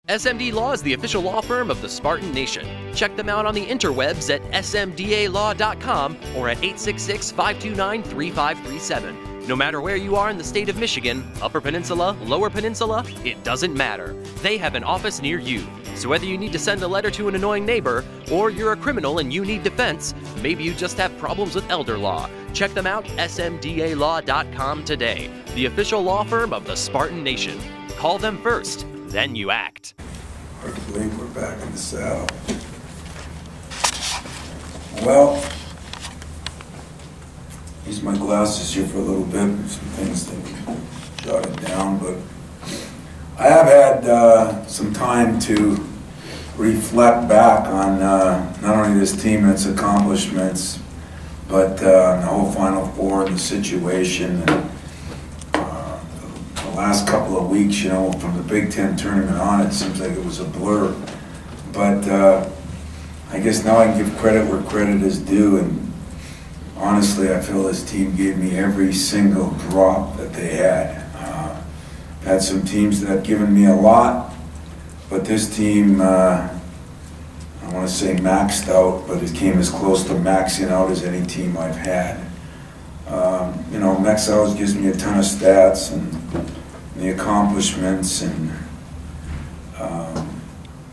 SMD Law is the official law firm of the Spartan Nation. Check them out on the interwebs at smdalaw.com or at 866-529-3537. No matter where you are in the state of Michigan, Upper Peninsula, Lower Peninsula, it doesn't matter. They have an office near you. So whether you need to send a letter to an annoying neighbor, or you're a criminal and you need defense, maybe you just have problems with elder law, check them out, smdalaw.com today. The official law firm of the Spartan Nation. Call them first, then you act. Hard to believe we're back in the saddle. Well, use my glasses here for a little bit, some things to jot it down, but I have had some time to reflect back on not only this team and its accomplishments, but the whole Final Four and the situation. And, the last couple of weeks, you know, from the Big Ten tournament on, it seems like it was a blur. But I guess now I can give credit where credit is due, and honestly, I feel this team gave me every single drop that they had. Had some teams that have given me a lot, but this team, I want to say maxed out, but it came as close to maxing out as any team I've had. You know, Mex always gives me a ton of stats and the accomplishments, and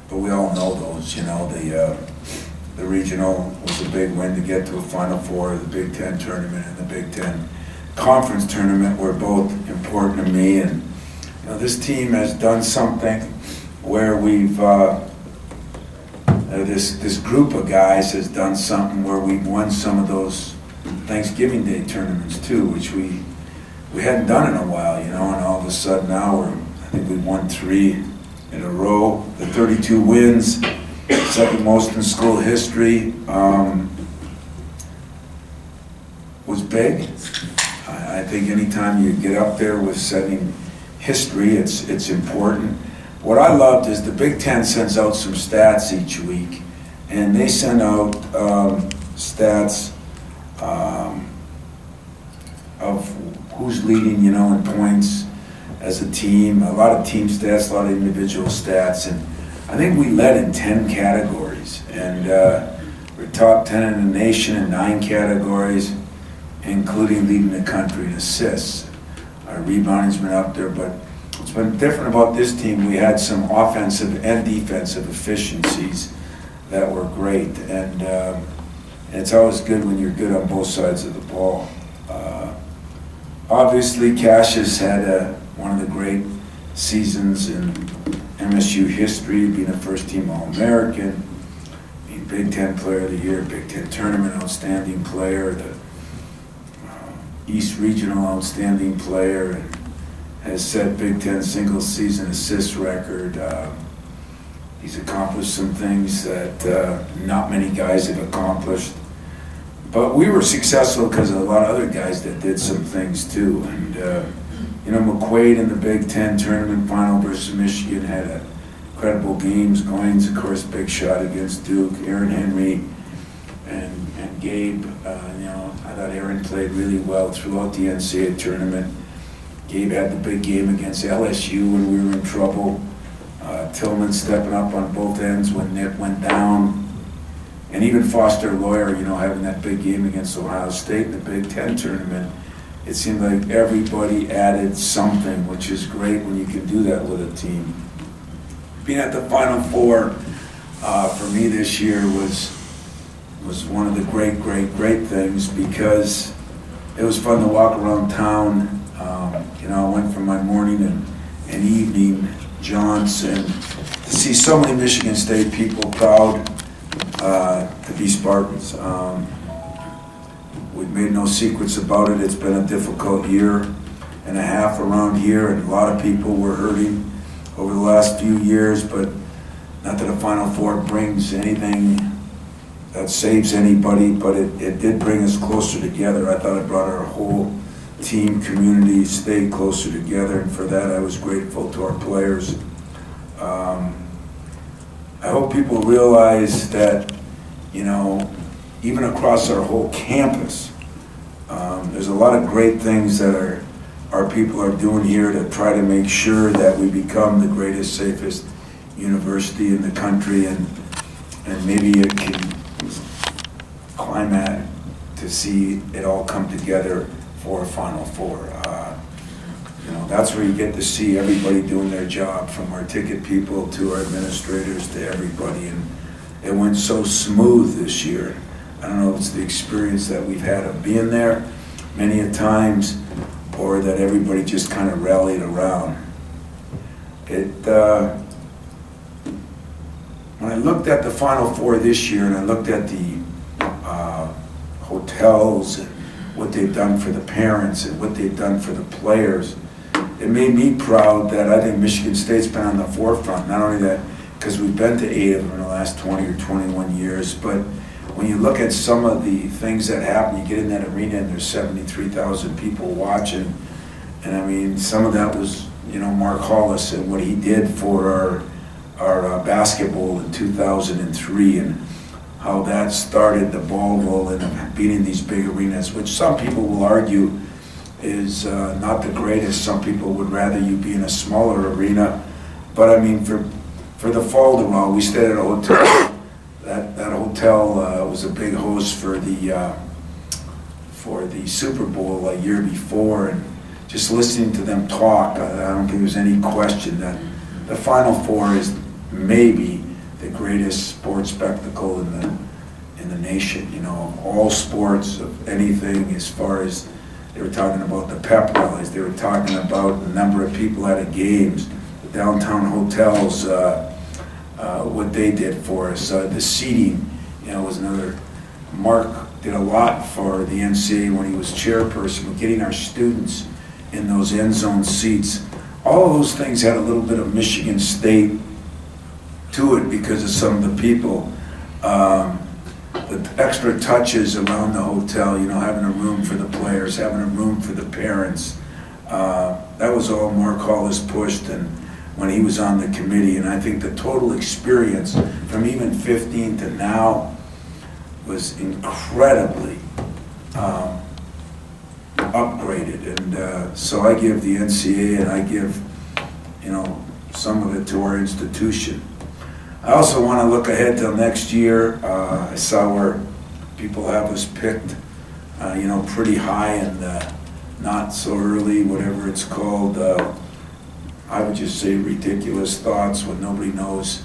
but we all know those. You know, the regional was a big win to get to a Final Four. The Big Ten tournament and the Big Ten conference tournament were both important to me, and you know, this team has done something where we've this group of guys has done something where we've won some of those Thanksgiving Day tournaments too, which we hadn't done in a while, you know, and all of a sudden now I think we won 3 in a row. The 32 wins, second most in school history, was big. I think anytime you get up there with setting history, it's important. What I loved is the Big Ten sends out some stats each week, and they send out stats of who's leading, you know, in points as a team, a lot of team stats, a lot of individual stats, and I think we led in 10 categories, and we're top 10 in the nation in 9 categories, including leading the country in assists. Our rebounding's been up there, but what's been different about this team, we had some offensive and defensive efficiencies that were great, and it's always good when you're good on both sides of the ball. Obviously, Cash has had one of the great seasons in MSU history, being a first-team All-American, being Big Ten Player of the Year, Big Ten Tournament Outstanding Player, the East Regional Outstanding Player, and has set Big Ten single-season assist record. He's accomplished some things that not many guys have accomplished. But we were successful because of a lot of other guys that did some things too. And you know, McQuaid in the Big Ten tournament final versus Michigan had incredible games. Goins, of course, big shot against Duke. Aaron Henry and Gabe, you know, I thought Aaron played really well throughout the NCAA tournament. Gabe had the big game against LSU when we were in trouble. Tillman stepping up on both ends when Nick went down. And even Foster Lawyer, you know, having that big game against Ohio State in the Big Ten tournament. It seemed like everybody added something, which is great when you can do that with a team. Being at the Final Four for me this year was one of the great things, because it was fun to walk around town. You know, I went from my morning and evening jaunts, and to see so many Michigan State people proud to be Spartans. We've made no secrets about it. It's been a difficult year and a half around here, and a lot of people were hurting over the last few years, but not that a Final Four brings anything that saves anybody, but it did bring us closer together. I thought it brought our whole team, community, state closer together, and for that I was grateful to our players. I hope people realize that, you know, even across our whole campus, there's a lot of great things that our people are doing here to try to make sure that we become the greatest, safest university in the country, and maybe it can climb at to see it all come together for a Final Four. You know, that's where you get to see everybody doing their job, from our ticket people to our administrators to everybody, and it went so smooth this year. I don't know if it's the experience that we've had of being there many a times, or that everybody just kind of rallied around. When I looked at the Final Four this year, and I looked at the hotels and what they've done for the parents and what they've done for the players, it made me proud that I think Michigan State's been on the forefront. Not only that, because we've been to 8 of them in the last 20 or 21 years, but when you look at some of the things that happen, you get in that arena and there's 73,000 people watching, and I mean, some of that was, you know, Mark Hollis and what he did for our basketball in 2003, and how that started the ball rolling and being in these big arenas, which some people will argue is not the greatest. Some people would rather you be in a smaller arena. But I mean, for the fall tomorrow, we stayed at a hotel. That hotel was a big host for the Super Bowl a year before, and just listening to them talk, I don't think there's any question that the Final Four is maybe the greatest sports spectacle in the nation. You know, of all sports, of anything, as far as they were talking about the pep rallies, they were talking about the number of people at games, the downtown hotels, what they did for us, the seating, you know, was another. Mark did a lot for the NCAA when he was chairperson, with getting our students in those end zone seats. All of those things had a little bit of Michigan State to it because of some of the people. The extra touches around the hotel, you know, having a room for the players, having a room for the parents. That was all Mark Hollis pushed, and when he was on the committee, and I think the total experience from even 15 to now was incredibly upgraded, and so I give the NCAA and I give, you know, some of it to our institution. I also want to look ahead till next year. I saw where people have us picked, you know, pretty high in the not so early, whatever it's called. I would just say ridiculous thoughts when nobody knows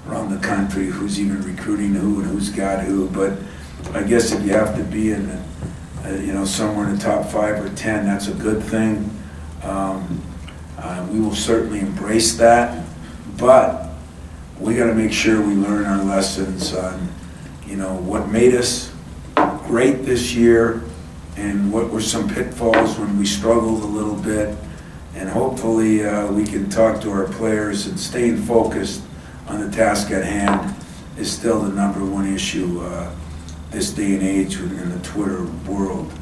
around the country who's even recruiting who and who's got who. But I guess if you have to be in, you know, somewhere in the top 5 or 10, that's a good thing. We will certainly embrace that, but we got to make sure we learn our lessons on, you know, what made us great this year and what were some pitfalls when we struggled a little bit. And hopefully we can talk to our players, and staying focused on the task at hand is still the #1 issue this day and age in the Twitter world.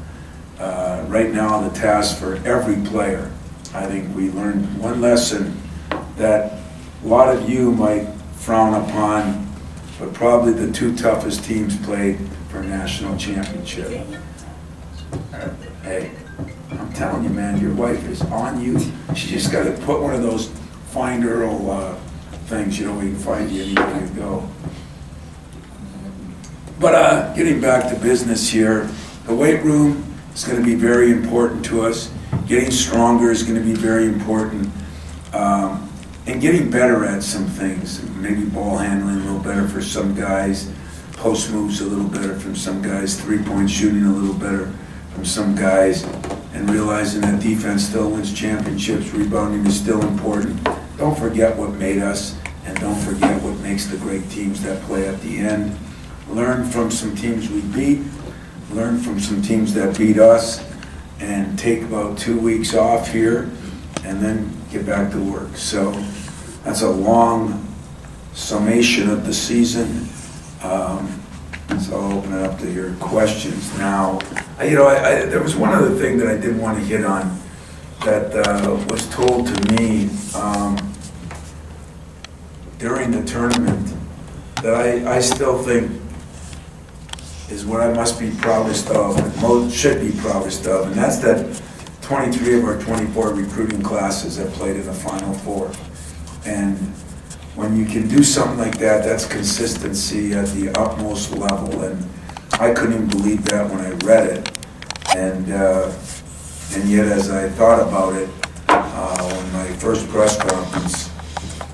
Right now, the task for every player, I think we learned one lesson that a lot of you might frown upon, but probably the 2 toughest teams played for a national championship. Hey, I'm telling you, man, your wife is on you. She just got to put one of those Find Earl things, you know, where you can find you anywhere you go. But getting back to business here, the weight room is going to be very important to us. Getting stronger is going to be very important. And getting better at some things. Maybe ball handling a little better for some guys, post moves a little better from some guys, 3-point shooting a little better from some guys, and realizing that defense still wins championships, rebounding is still important. Don't forget what made us, and don't forget what makes the great teams that play at the end. Learn from some teams we beat, learn from some teams that beat us, and take about 2 weeks off here, and then get back to work. So that's a long summation of the season. So I'll open it up to your questions now. You know, there was one other thing that I did want to hit on that was told to me during the tournament that I still think is what I must be proudest of, and most should be proudest of, and that's that 23 of our 24 recruiting classes that played in the Final Four. And, when you can do something like that, that's consistency at the utmost level. And I couldn't even believe that when I read it. And yet, as I thought about it, when my first press conference,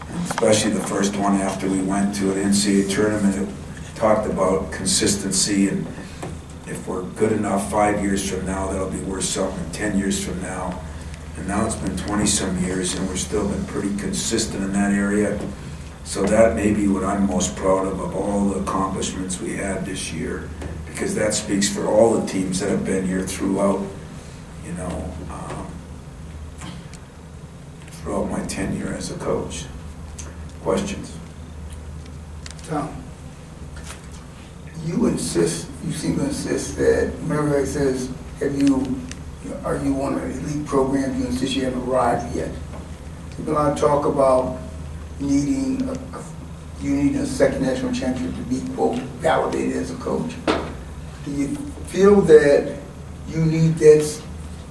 and especially the first one after we went to an NCAA tournament, it talked about consistency, and if we're good enough 5 years from now, that'll be worth something 10 years from now. And now it's been 20-some years, and we're still been pretty consistent in that area. So that may be what I'm most proud of all the accomplishments we had this year, because that speaks for all the teams that have been here throughout, you know, throughout my tenure as a coach. Questions? Tom, you seem to insist that whenever it says, are you on an elite program, you insist you haven't arrived yet. There's been a lot of talk about needing a second national championship to be, quote, validated as a coach. Do you feel that you need that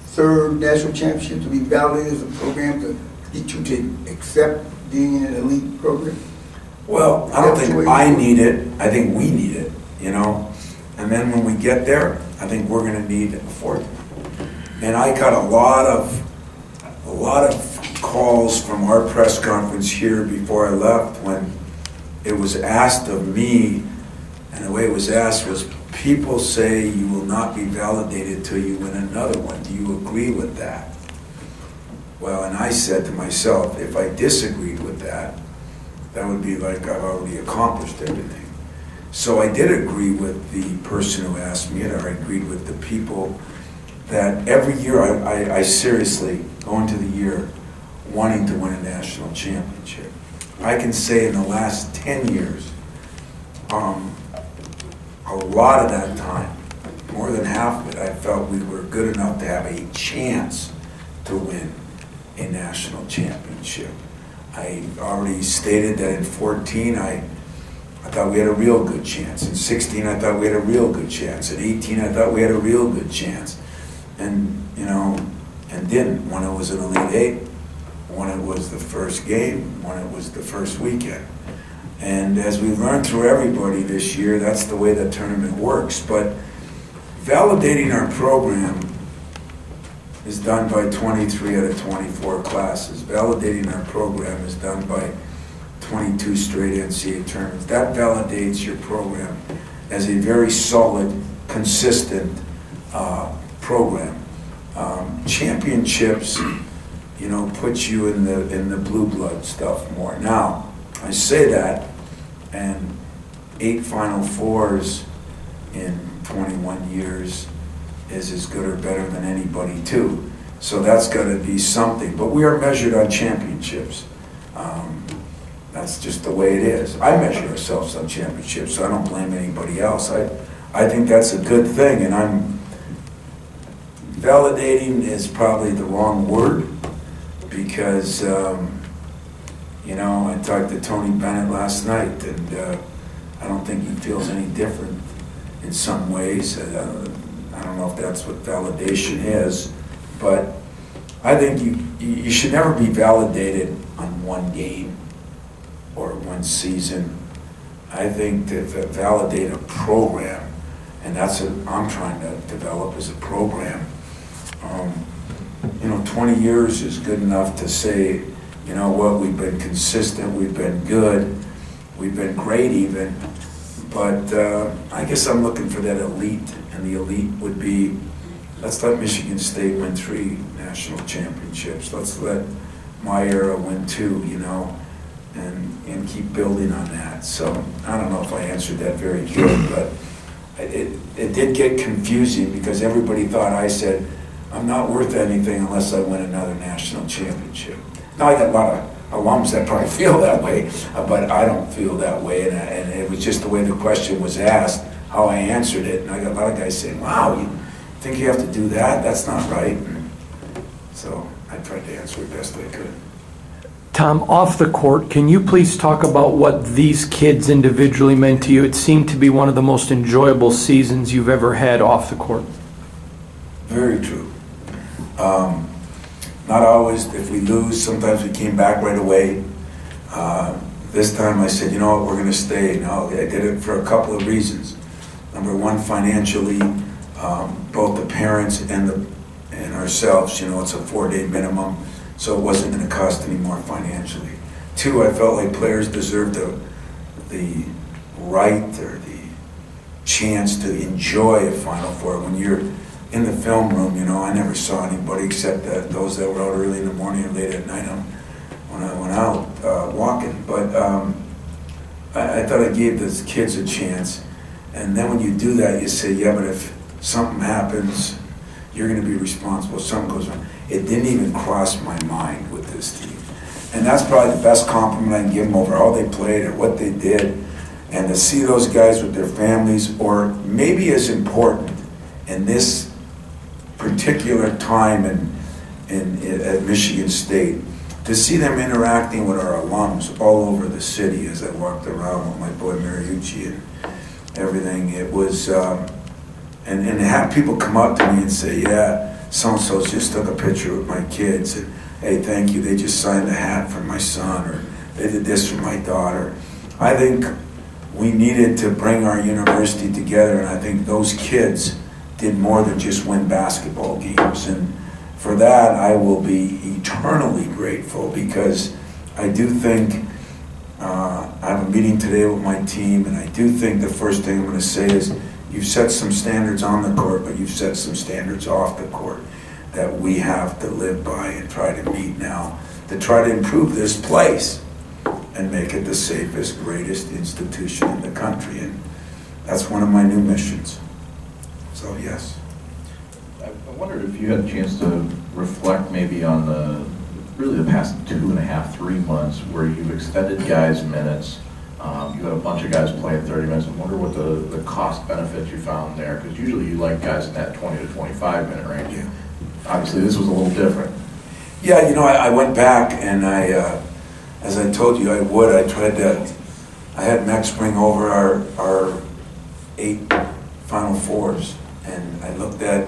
third national championship to be validated as a program to get you to accept being in an elite program? Well, I don't think I need it. I think we need it, you know. And then when we get there, I think we're going to need a fourth. And I got a lot of calls from our press conference here before I left when it was asked of me, and the way it was asked was, people say you will not be validated till you win another one. Do you agree with that? Well, and I said to myself, if I disagreed with that, that would be like I've already accomplished everything. So I did agree with the person who asked me it, or I agreed with the people that every year I seriously go into the year wanting to win a national championship. I can say in the last 10 years, a lot of that time, more than half of it, I felt we were good enough to have a chance to win a national championship. I already stated that in 14, I thought we had a real good chance. In 16, I thought we had a real good chance. In 18, I thought we had a real good chance. And, you know, and didn't when it was an Elite Eight, when it was the first game, when it was the first weekend. And as we've learned through everybody this year, that's the way the tournament works. But validating our program is done by 23 out of 24 classes. Validating our program is done by 22 straight NCAA tournaments. That validates your program as a very solid, consistent program. Championships, you know, put you in the blue blood stuff more. Now, I say that, and 8 Final Fours in 21 years is as good or better than anybody too. So that's got to be something. But we are measured on championships. That's just the way it is. I measure ourselves on championships, so I don't blame anybody else. I think that's a good thing, and validating is probably the wrong word, because you know, I talked to Tony Bennett last night, and I don't think he feels any different in some ways. I don't know if that's what validation is, but I think you should never be validated on one game or one season. I think to validate a program, and that's what I'm trying to develop as a program. You know, 20 years is good enough to say, you know what, we've been consistent, we've been good, we've been great even, but I guess I'm looking for that elite, and the elite would be, let's let Michigan State win 3 national championships, let's let my era win 2, you know, and keep building on that. So I don't know if I answered that very good, but it did get confusing because everybody thought I said, I'm not worth anything unless I win another national championship. Now, I got a lot of alums that probably feel that way, but I don't feel that way, and it was just the way the question was asked, how I answered it, and I got a lot of guys saying, wow, you think you have to do that? That's not right. And so I tried to answer it best I could. Tom, off the court, can you please talk about what these kids individually meant to you? It seemed to be one of the most enjoyable seasons you've ever had off the court. Very true. Not always. If we lose, sometimes we came back right away. this time I said, you know what, we're going to stay. No, I did it for a couple of reasons. Number one, financially, both the parents and ourselves, you know, it's a 4-day minimum, so it wasn't going to cost any more financially. Two, I felt like players deserved the right or the chance to enjoy a Final Four. When you're in the film room, you know, I never saw anybody except those that were out early in the morning or late at night when I went out walking. But I thought I gave the kids a chance. And then when you do that, you say, yeah, but if something happens, you're going to be responsible. Something goes wrong. It didn't even cross my mind with this team. And that's probably the best compliment I can give them over how they played or what they did. And to see those guys with their families, or maybe as important in this particular time at Michigan State, to see them interacting with our alums all over the city as I walked around with my boy Mariucci and everything. It was, and to have people come up to me and say, yeah, so-and-so just took a picture with my kids, and hey, thank you, they just signed a hat for my son, or they did this for my daughter. I think we needed to bring our university together, and I think those kids did more than just win basketball games. And for that, I will be eternally grateful, because I do think, I have a meeting today with my team, and I do think the first thing I'm going to say is, you've set some standards on the court, but you've set some standards off the court that we have to live by and try to meet now, to try to improve this place and make it the safest, greatest institution in the country. And that's one of my new missions. So yes. I wondered if you had a chance to reflect maybe on really the past 2.5, 3 months where you've extended guys' minutes. You had a bunch of guys playing 30 minutes. I wonder what the cost benefit you found there, because usually you like guys in that 20 to 25 minute range. Yeah. Obviously this was a little different. Yeah, you know, I went back and as I told you I had Max bring over our 8 Final Fours, and I looked at,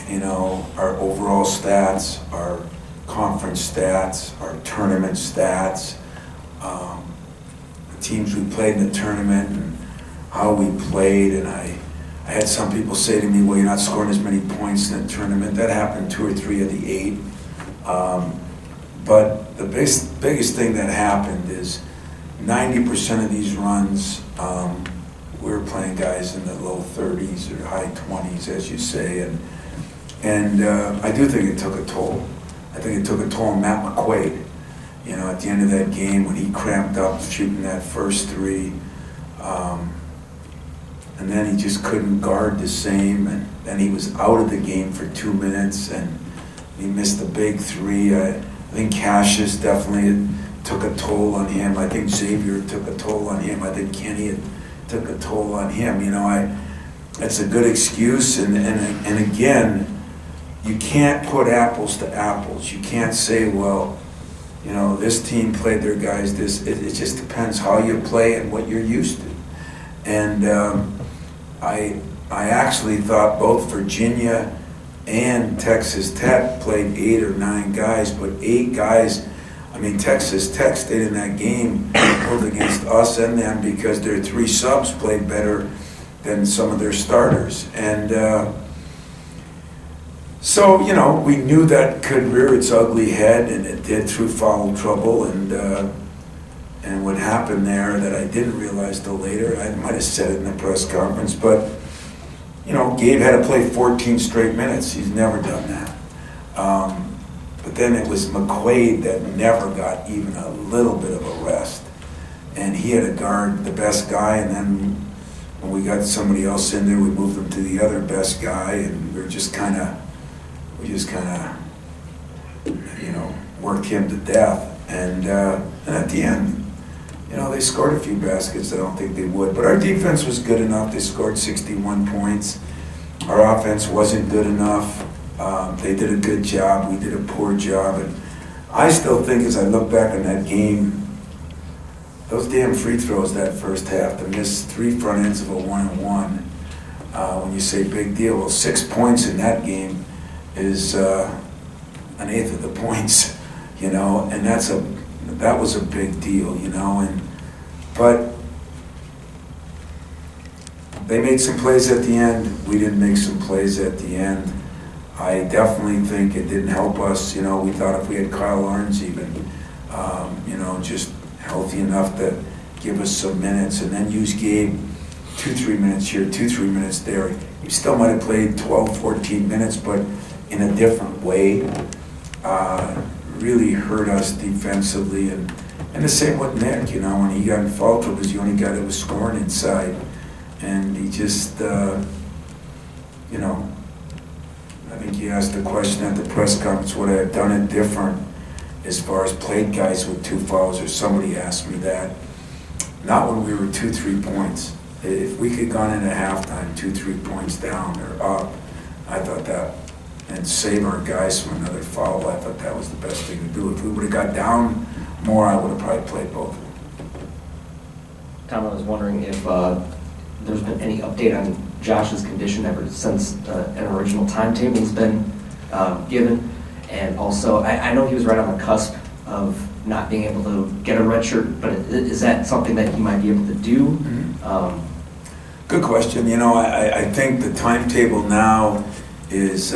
you know, our overall stats, our conference stats, our tournament stats, the teams we played in the tournament and how we played. And I had some people say to me, well, you're not scoring as many points in the tournament. That happened 2 or 3 of the 8. But the biggest thing that happened is 90% of these runs, we were playing guys in the low 30s or high 20s, as you say, and I do think it took a toll. I think it took a toll on Matt McQuaid. You know, at the end of that game when he cramped up shooting that first 3, and then he just couldn't guard the same, and then he was out of the game for 2 minutes, and he missed a big 3. I think Cassius definitely took a toll on him. I think Xavier took a toll on him. I think Kenny took a toll on him. You know, that's a good excuse, and again, you can't put apples to apples. You can't say, well, you know, this team played their guys this. It just depends how you play and what you're used to. And I actually thought both Virginia and Texas Tech played 8 or 9 guys, but 8 guys, I mean, Texas Tech stayed in that game both against us and them because their 3 subs played better than some of their starters. And so, you know, we knew that could rear its ugly head, and it did through foul trouble. And what happened there that I didn't realize till later, I might have said it in the press conference, but, you know, Gabe had to play 14 straight minutes. He's never done that. But then it was McQuaid that never got even a little bit of a rest. And he had to guard the best guy, and then when we got somebody else in there, we moved him to the other best guy, and we just kind of, you know, worked him to death. And at the end, you know, they scored a few baskets I don't think they would. But our defense was good enough. They scored 61 points. Our offense wasn't good enough. They did a good job. We did a poor job. And I still think, as I look back on that game, those damn free throws that first half, to miss 3 front ends of a 1-and-1, when you say big deal, well, 6 points in that game is an eighth of the points, you know, and that's a that was a big deal, but they made some plays at the end. We didn't make some plays at the end. I definitely think it didn't help us. We thought if we had Kyle Arns even, just healthy enough to give us some minutes, and then use Gabe 2-3 minutes here, 2-3 minutes there. He still might have played 12, 14 minutes, but in a different way. Really hurt us defensively, and the same with Nick. When he got in foul trouble, he was the only guy that was scoring inside, and he just, I think he asked the question at the press conference, would I have done it different as far as played guys with 2 fouls, or somebody asked me that. Not when we were 2-3 points. If we could gone in at halftime 2-3 points down or up, I thought that, and save our guys from another foul, I thought that was the best thing to do. If we would have got down more, I would have probably played both of them. Tom, I was wondering if there's been any update on Josh's condition ever since an original timetable's been given. And also, I know he was right on the cusp of not being able to get a red shirt, but is that something that he might be able to do? Mm-hmm. Good question. I think the timetable now is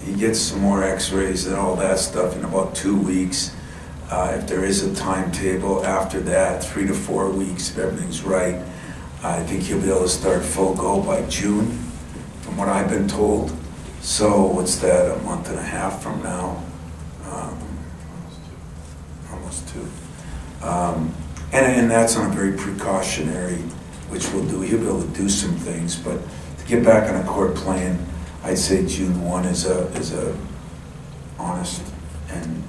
he gets some more x-rays and all that stuff in about 2 weeks. If there is a timetable after that, 3 to 4 weeks, if everything's right, I think he'll be able to start full go by June, from what I've been told. So what's that, a month and a half from now? Almost 2. And that's on a very precautionary, which we'll do. He'll be able to do some things, but to get back on a court playing, I'd say June 1 is a honest and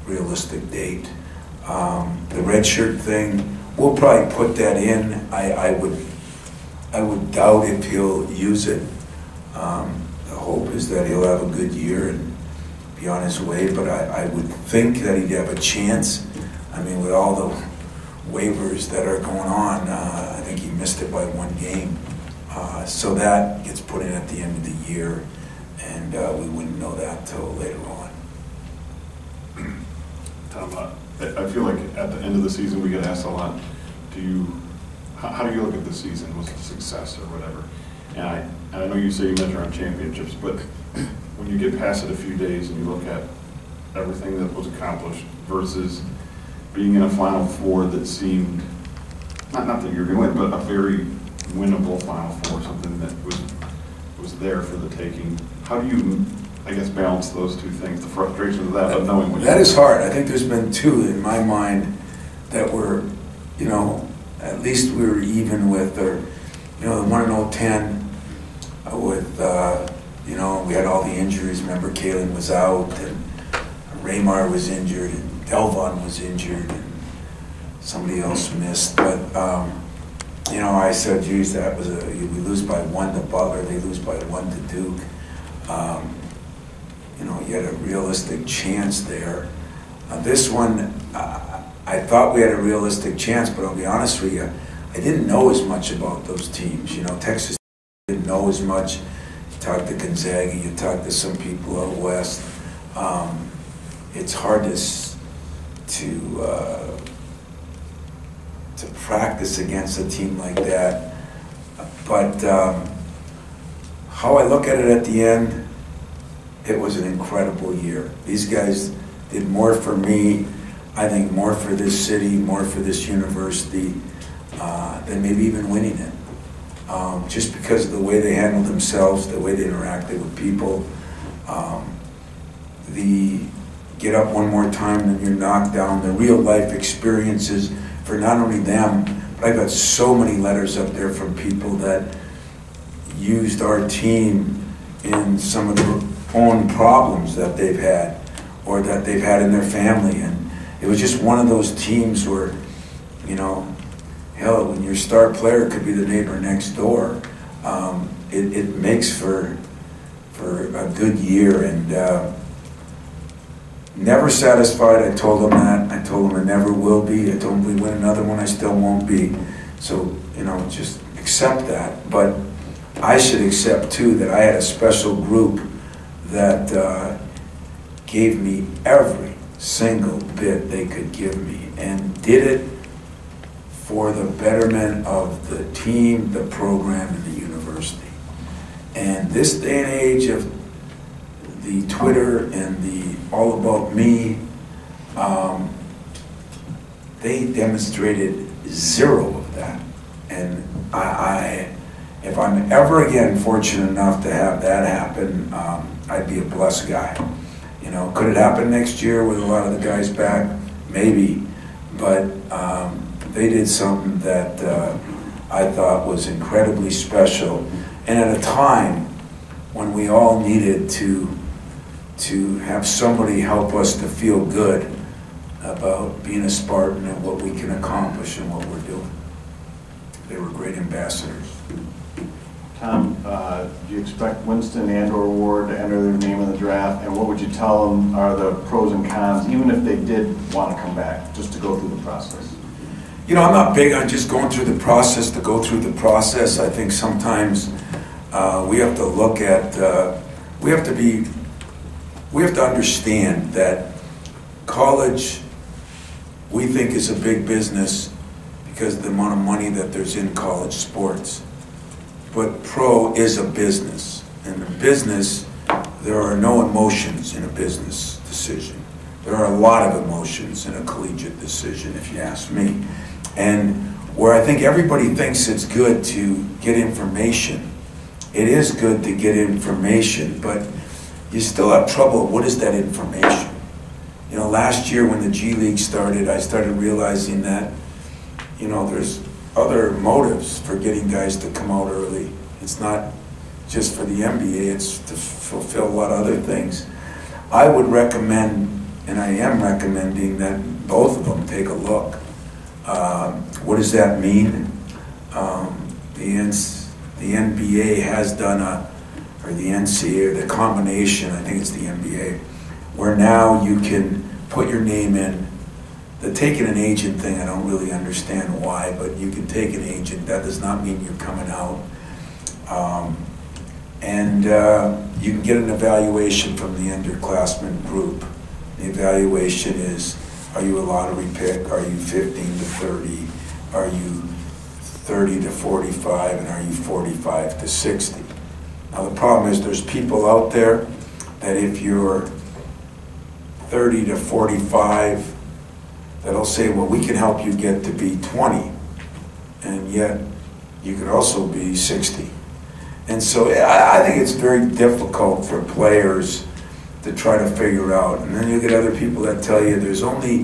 realistic date. The red shirt thing, we'll probably put that in. I would doubt if he'll use it. The hope is that he'll have a good year and be on his way, but I would think that he'd have a chance. I mean, with all the waivers that are going on, I think he missed it by 1 game. So that gets put in at the end of the year, and we wouldn't know that till later on. Tom, I feel like at the end of the season we get asked a lot, how do you look at the season? Was it a success or whatever? And I know you say you measure on championships, but when you get past it a few days and you look at everything that was accomplished versus being in a Final Four that seemed, not that you're going to win, but a very winnable Final Four, something that was there for the taking. How do you, I guess, balance those two things, the frustration of that, but knowing what that is hard. I think there's been 2 in my mind that were, at least we were even with, or, the one in 010 with, we had all the injuries. Remember, Kalen was out, and Raymar was injured, and Delvon was injured, and somebody else missed. But, I said, geez, that was we lose by 1 to Butler, they lose by 1 to Duke. You had a realistic chance there. This one, I thought we had a realistic chance, but I'll be honest with you, I didn't know as much about those teams. Texas didn't know as much. You talk to Gonzaga, you talk to some people out west. It's hard to practice against a team like that. But how I look at it at the end, it was an incredible year. These guys did more for me, I think more for this city, more for this university, than maybe even winning it. Just because of the way they handled themselves, the way they interacted with people, the get up one more time and you're knocked down, the real life experiences for not only them, but I got so many letters up there from people that used our team in some of their own problems that they've had or that they've had in their family. And it was just one of those teams where, hell, when your star player could be the neighbor next door, it makes for a good year. And never satisfied. I told them that. I told them I never will be. I told them if we win another one, I still won't be. So, just accept that. But I should accept, too, that I had a special group that gave me every single bit they could give me, and did it for the betterment of the team, the program, and the university. And this day and age of the Twitter and the all about me, they demonstrated zero of that. And if I'm ever again fortunate enough to have that happen, I'd be a blessed guy. You know, could it happen next year with a lot of the guys back? Maybe, but they did something that I thought was incredibly special, and at a time when we all needed to have somebody help us to feel good about being a Spartan and what we can accomplish and what we're doing. They were great ambassadors. Tom, do you expect Winston and/or Ward to enter their name in the draft? And what would you tell them are the pros and cons, even if they did want to come back, just to go through the process? You know, I'm not big on just going through the process to go through the process. I think sometimes we have to look at, we have to understand that college, we think, is a big business because of the amount of money that there's in college sports. But pro is a business. And in business, there are no emotions in a business decision. There are a lot of emotions in a collegiate decision, if you ask me. And where I think everybody thinks it's good to get information, it is good to get information, but you still have trouble. What is that information? You know, last year when the G League started, I started realizing that, you know, there's other motives for getting guys to come out early. It's not just for the NBA, it's to fulfill a lot of other things. I would recommend, and I am recommending, that both of them take a look. What does that mean? The NBA has done or the NCAA, or the combination, I think it's the NBA, where now you can put your name in. The taking an agent thing, I don't really understand why, but you can take an agent. That does not mean you're coming out. And you can get an evaluation from the underclassmen group. The evaluation is, are you a lottery pick? Are you 15 to 30? Are you 30 to 45? And are you 45 to 60? Now the problem is there's people out there that if you're 30 to 45, that'll say, well, we can help you get to be 20, and yet you could also be 60. And so I think it's very difficult for players to try to figure out. And then you get other people that tell you there's only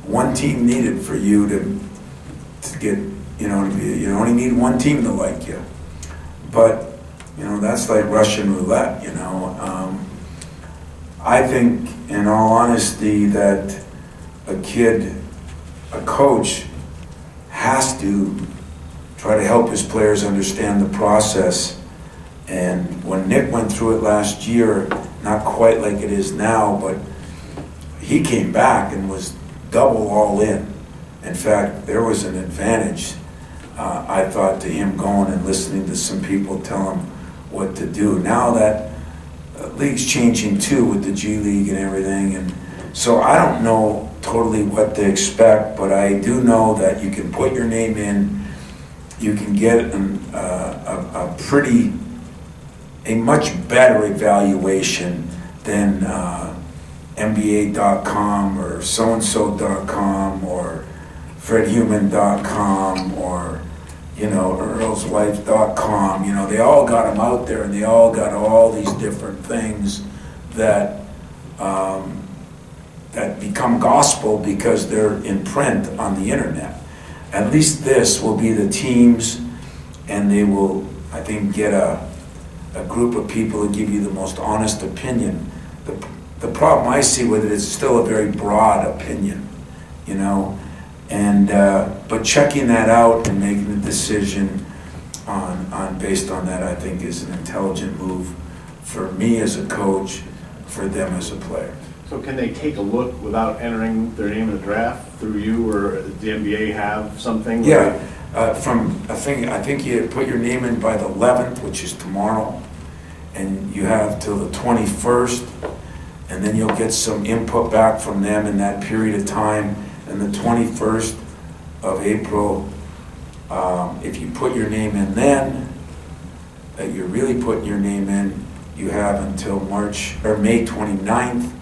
one team needed for you to get, you know, you only need one team to like you. But, you know, that's like Russian roulette, you know. I think, in all honesty, that a coach has to try to help his players understand the process. And when Nick went through it last year, not quite like it is now, but he came back and was double all in. In fact, there was an advantage, I thought, to him going and listening to some people tell him what to do. Now that league's changing too with the G League and everything, and so I don't know totally what to expect, but I do know that you can put your name in, you can get a much better evaluation than NBA.com or so-and-so.com or FredHuman.com or, you know, EarlsWife.com. You know, they all got them out there, and they all got all these different things that that become gospel because they're in print on the internet. At least this will be the teams, and they will, I think, get a group of people to give you the most honest opinion. The problem I see with it is still a very broad opinion, you know, and but checking that out and making the decision on based on that, I think, is an intelligent move for me as a coach, for them as a player. So can they take a look without entering their name in the draft through you, or does the NBA have something? Yeah, I think you put your name in by the 11th, which is tomorrow, and you have till the 21st. and then you'll get some input back from them in that period of time. And the 21st of April, if you put your name in then, that you're really putting your name in, you have until May 29th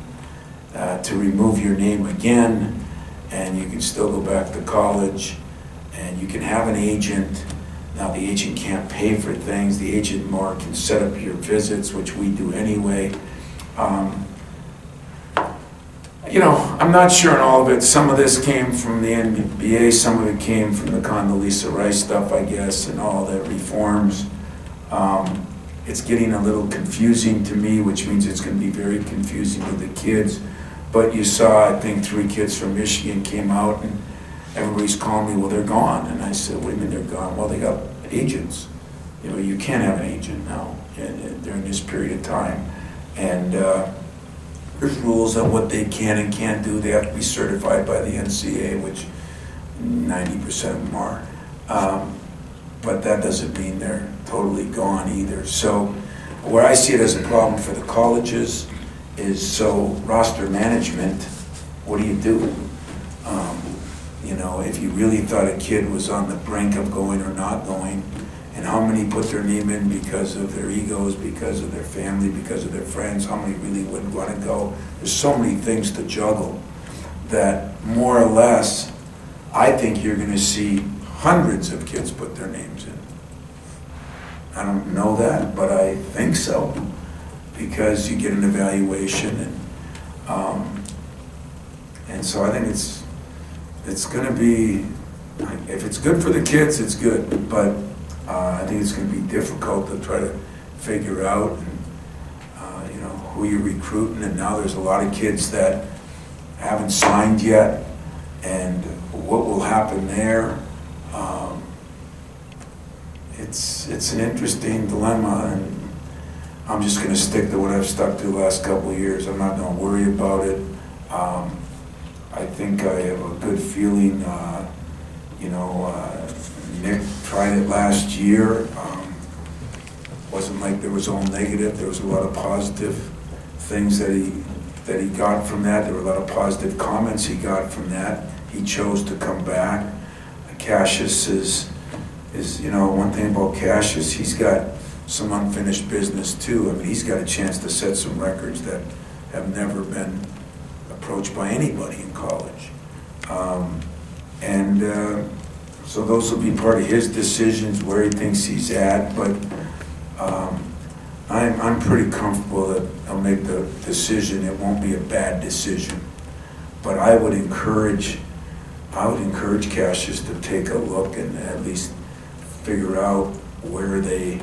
to remove your name again, and you can still go back to college, and you can have an agent. Now the agent can't pay for things. The agent more can set up your visits, which we do anyway. You know, I'm not sure on all of it. Some of this came from the NBA, some of it came from the Condoleezza Rice stuff, I guess, and all the reforms. It's getting a little confusing to me, which means it's going to be very confusing to the kids. But you saw, I think, 3 kids from Michigan came out, and everybody's calling me, well, they're gone. And I said, what do you mean they're gone? Well, they got agents. You know, you can't have an agent now during this period of time. And there's rules on what they can and can't do. They have to be certified by the NCAA, which 90% of them are. But that doesn't mean they're totally gone either. So where I see it as a problem for the colleges is, so roster management, what do you do? You know, if you really thought a kid was on the brink of going or not going, and how many put their name in because of their egos, because of their family, because of their friends, how many really wouldn't want to go? There's so many things to juggle that more or less, I think you're going to see hundreds of kids put their names in. I don't know that, but I think so, because you get an evaluation, and so I think it's going to be, if it's good for the kids, it's good, but I think it's going to be difficult to try to figure out, you know, who you're recruiting. And now there's a lot of kids that haven't signed yet, and what will happen there. It's an interesting dilemma, and I'm just going to stick to what I've stuck to the last couple of years. I'm not going to worry about it. I think I have a good feeling. You know, Nick tried it last year. Wasn't like there was all negative. There was a lot of positive things that he got from that. There were a lot of positive comments he got from that. He chose to come back. Cassius is you know, one thing about Cassius, he's got some unfinished business too. I mean, he's got a chance to set some records that have never been approached by anybody in college. So those will be part of his decisions, where he thinks he's at, but I'm pretty comfortable that I'll make the decision. It won't be a bad decision, but I would encourage Cassius to take a look and at least figure out where they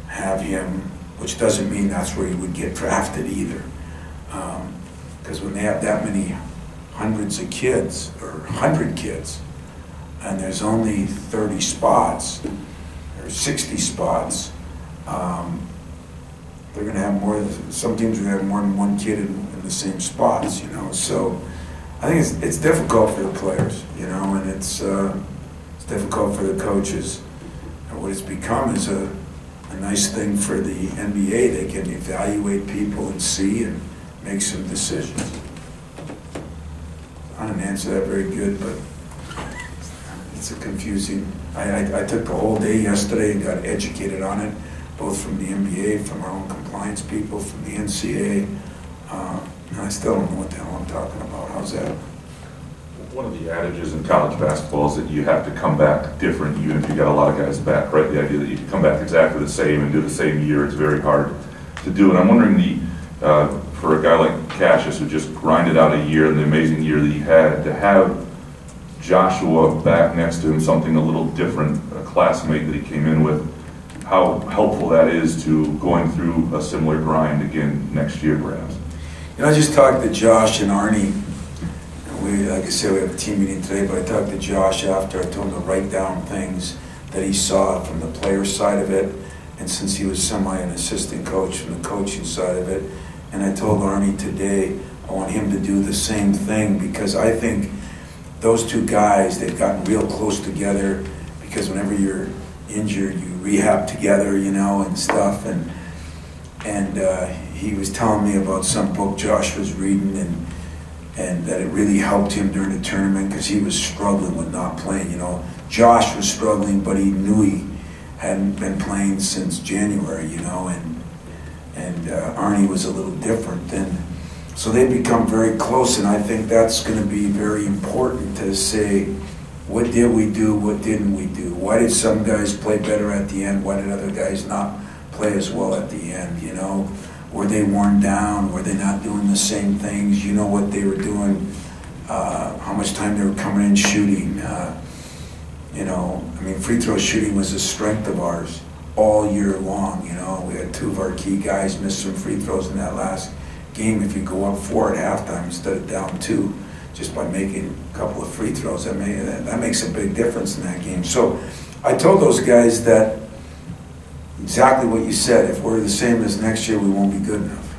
have him, which doesn't mean that's where he would get drafted either. Because when they have that many hundreds of kids, or 100 kids, and there's only 30 spots, or 60 spots, they're going to have some teams are going to have more than one kid in the same spots, you know. So I think it's difficult for the players, you know, and it's difficult for the coaches. And what it's become is a nice thing for the NBA. They can evaluate people and see and make some decisions. I didn't answer that very good, but it's a confusing. I took the whole day yesterday and got educated on it, both from the NBA, from our own compliance people, from the NCAA. And I still don't know what the hell I'm talking about. How's that? One of the adages in college basketball is that you have to come back different, even if you got a lot of guys back, right? The idea that you can come back exactly the same and do the same year, it's very hard to do. And I'm wondering, for a guy like Cassius, who just grinded out a year and the amazing year that he had, to have Joshua back next to him, something a little different, a classmate that he came in with, how helpful that is to going through a similar grind again next year, perhaps. You know, I just talked to Josh and Arnie. Like I said, we have a team meeting today, but I talked to Josh after. I told him to write down things that he saw from the player side of it, and since he was an assistant coach, from the coaching side of it. And I told Arnie today I want him to do the same thing, because I think those two guys, they've gotten real close together, because whenever you're injured, you rehab together, you know, and stuff. And he was telling me about some book Josh was reading, and that it really helped him during the tournament because he was struggling with not playing. You know, Josh was struggling, but he knew he hadn't been playing since January. You know, and Arnie was a little different. And so they become very close, and I think that's going to be very important to say, what did we do, what didn't we do? Why did some guys play better at the end? Why did other guys not play as well at the end? You know, were they worn down? Were they not doing the same things? You know what they were doing, how much time they were coming in shooting. You know, I mean, free throw shooting was a strength of ours all year long. You know, we had 2 of our key guys miss some free throws in that last game. If you go up 4 at halftime instead of down 2, just by making a couple of free throws, that makes a big difference in that game. So I told those guys that exactly what you said. If we're the same as next year, we won't be good enough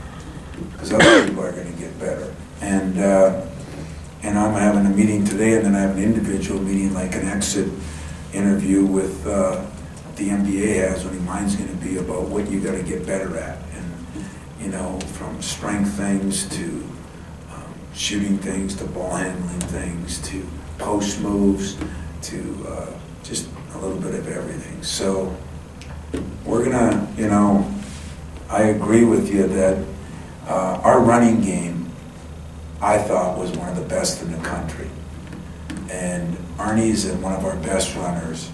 because other people are going to get better. And I'm having a meeting today, and then I have an individual meeting, like an exit interview with the NBA has, what mine's going to be about what you got to get better at, and you know, from strength things to shooting things to ball handling things to post moves to just a little bit of everything. So we're gonna, you know, I agree with you that our running game, I thought, was one of the best in the country. And Arnie's one of our best runners.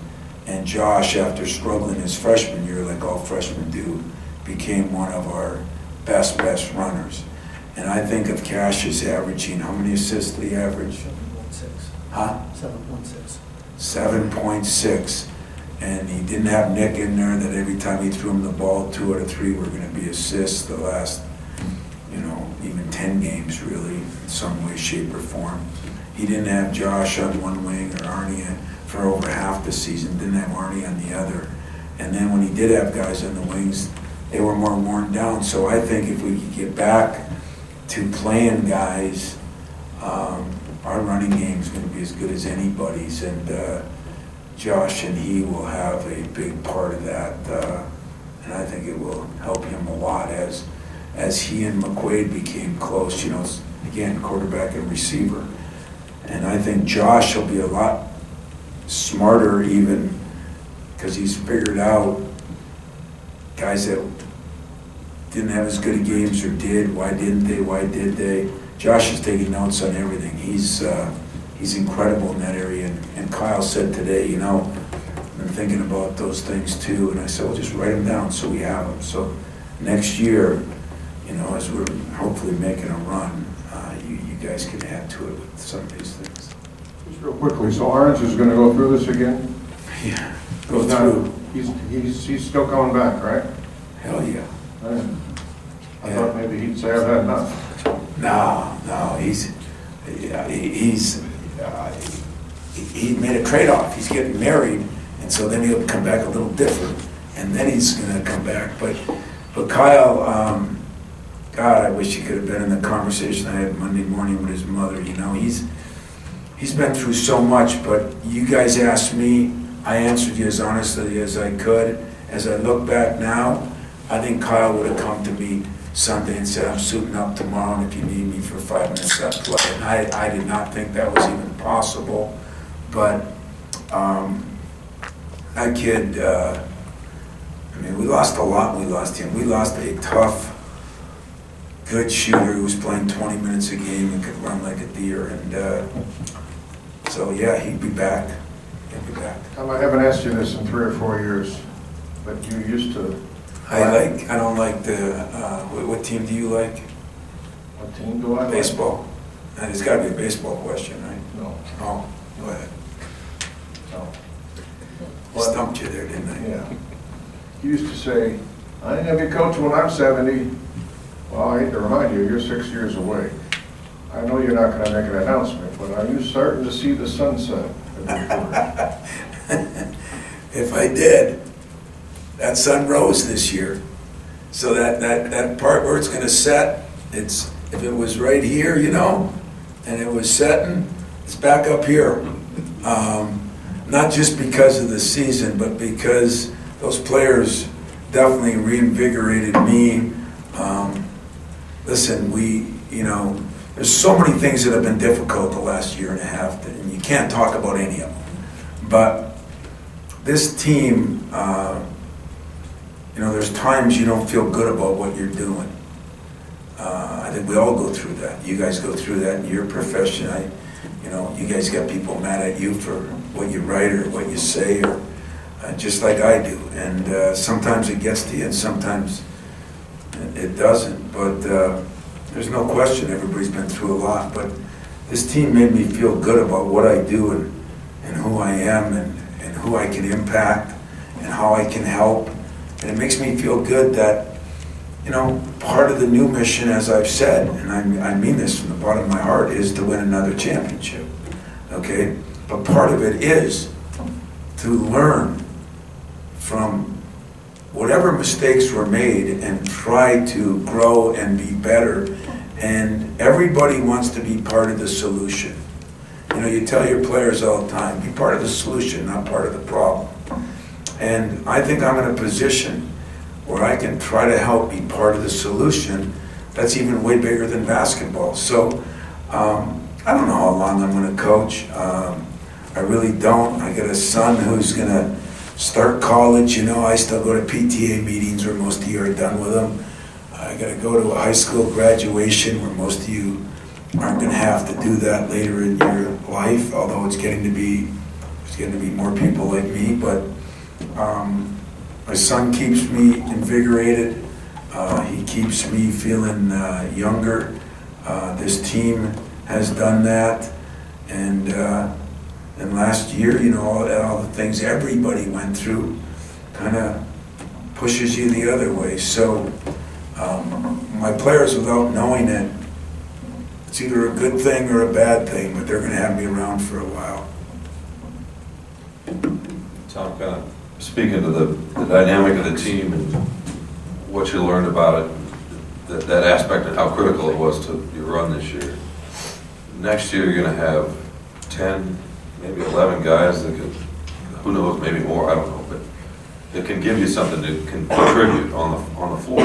And Josh, after struggling his freshman year, like all freshmen do, became one of our best runners. And I think of Cash as averaging, how many assists did he average? 7.6. Huh? 7.6. 7.6. And he didn't have Nick in there, that every time he threw him the ball, 2 out of 3 were going to be assists the last, you know, even 10 games really, in some way, shape, or form. He didn't have Josh on one wing or Arnie for over half the season, didn't have Arnie on the other. And then when he did have guys on the wings, they were more worn down. So I think if we could get back to playing guys, our running game is going to be as good as anybody's, and Josh and he will have a big part of that, and I think it will help him a lot as he and McQuaid became close. You know, again, quarterback and receiver, and I think Josh will be a lot smarter even because he's figured out guys that didn't have as good a games or did. Why didn't they? Why did they? Josh is taking notes on everything. He's incredible in that area. And Kyle said today, you know, I've been thinking about those things too. And I said, well, just write them down so we have them. So next year, you know, as we're hopefully making a run, you guys can add to it with some of these things. Just real quickly, so Orange is going to go through this again? Yeah, go through. He's still coming back, right? Hell yeah. I thought maybe he'd say I've had enough. No, he made a trade-off. He's getting married, and so then he'll come back a little different, and then he's going to come back. But Kyle, God, I wish he could have been in the conversation I had Monday morning with his mother. You know, he's been through so much, but you guys asked me, I answered you as honestly as I could. As I look back now, I think Kyle would have come to me Sunday and said, I'm suiting up tomorrow, and if you need me for 5 minutes, I'll play. And I did not think that was even possible. But that kid, I mean, we lost a lot when we lost him. We lost a tough, good shooter who was playing 20 minutes a game and could run like a deer. And so, yeah, he'd be back. He'd be back. Tom, I haven't asked you this in 3 or 4 years, but you used to. I don't like the, what team do you like? What team do I like? Baseball. And it's got to be a baseball question, right? No. Oh, go ahead. No. Stumped you there, didn't I? Yeah. You used to say, I ain't going to be coach when I'm 70. Well, I hate to remind you, you're 6 years away. I know you're not going to make an announcement, but are you starting to see the sunset? If I did, that sun rose this year. So that part where it's going to set, if it was right here, you know, and it was setting, it's back up here. Not just because of the season, but because those players definitely reinvigorated me. listen, there's so many things that have been difficult the last year and a half, and you can't talk about any of them. But this team, there's times you don't feel good about what you're doing. I think we all go through that. You guys go through that in your profession. You guys got people mad at you for what you write or what you say, or just like I do. And sometimes it gets to you, and sometimes it doesn't. But there's no question everybody's been through a lot. But this team made me feel good about what I do and who I am and who I can impact and how I can help. And it makes me feel good that, part of the new mission, as I've said, and I mean this from the bottom of my heart, is to win another championship, okay? But part of it is to learn from whatever mistakes were made and try to grow and be better. And everybody wants to be part of the solution. You tell your players all the time, be part of the solution, not part of the problem. And I think I'm in a position where I can try to help be part of the solution. That's even way bigger than basketball. So I don't know how long I'm going to coach. I really don't. I got a son who's going to start college. I still go to PTA meetings where most of you are done with them. I got to go to a high school graduation where most of you aren't going to have to do that later in your life, although it's getting to be more people like me. But my son keeps me invigorated. He keeps me feeling younger. This team has done that, and last year, all the things everybody went through kind of pushes you the other way. So my players, without knowing it, it's either a good thing or a bad thing, but they're going to have me around for a while. Tom, kind of speaking to the dynamic of the team and what you learned about it, that aspect and how critical it was to your run this year. Next year you're going to have 10, maybe 11 guys that could, who knows, maybe more, I don't know, but that can give you something that can contribute on the floor.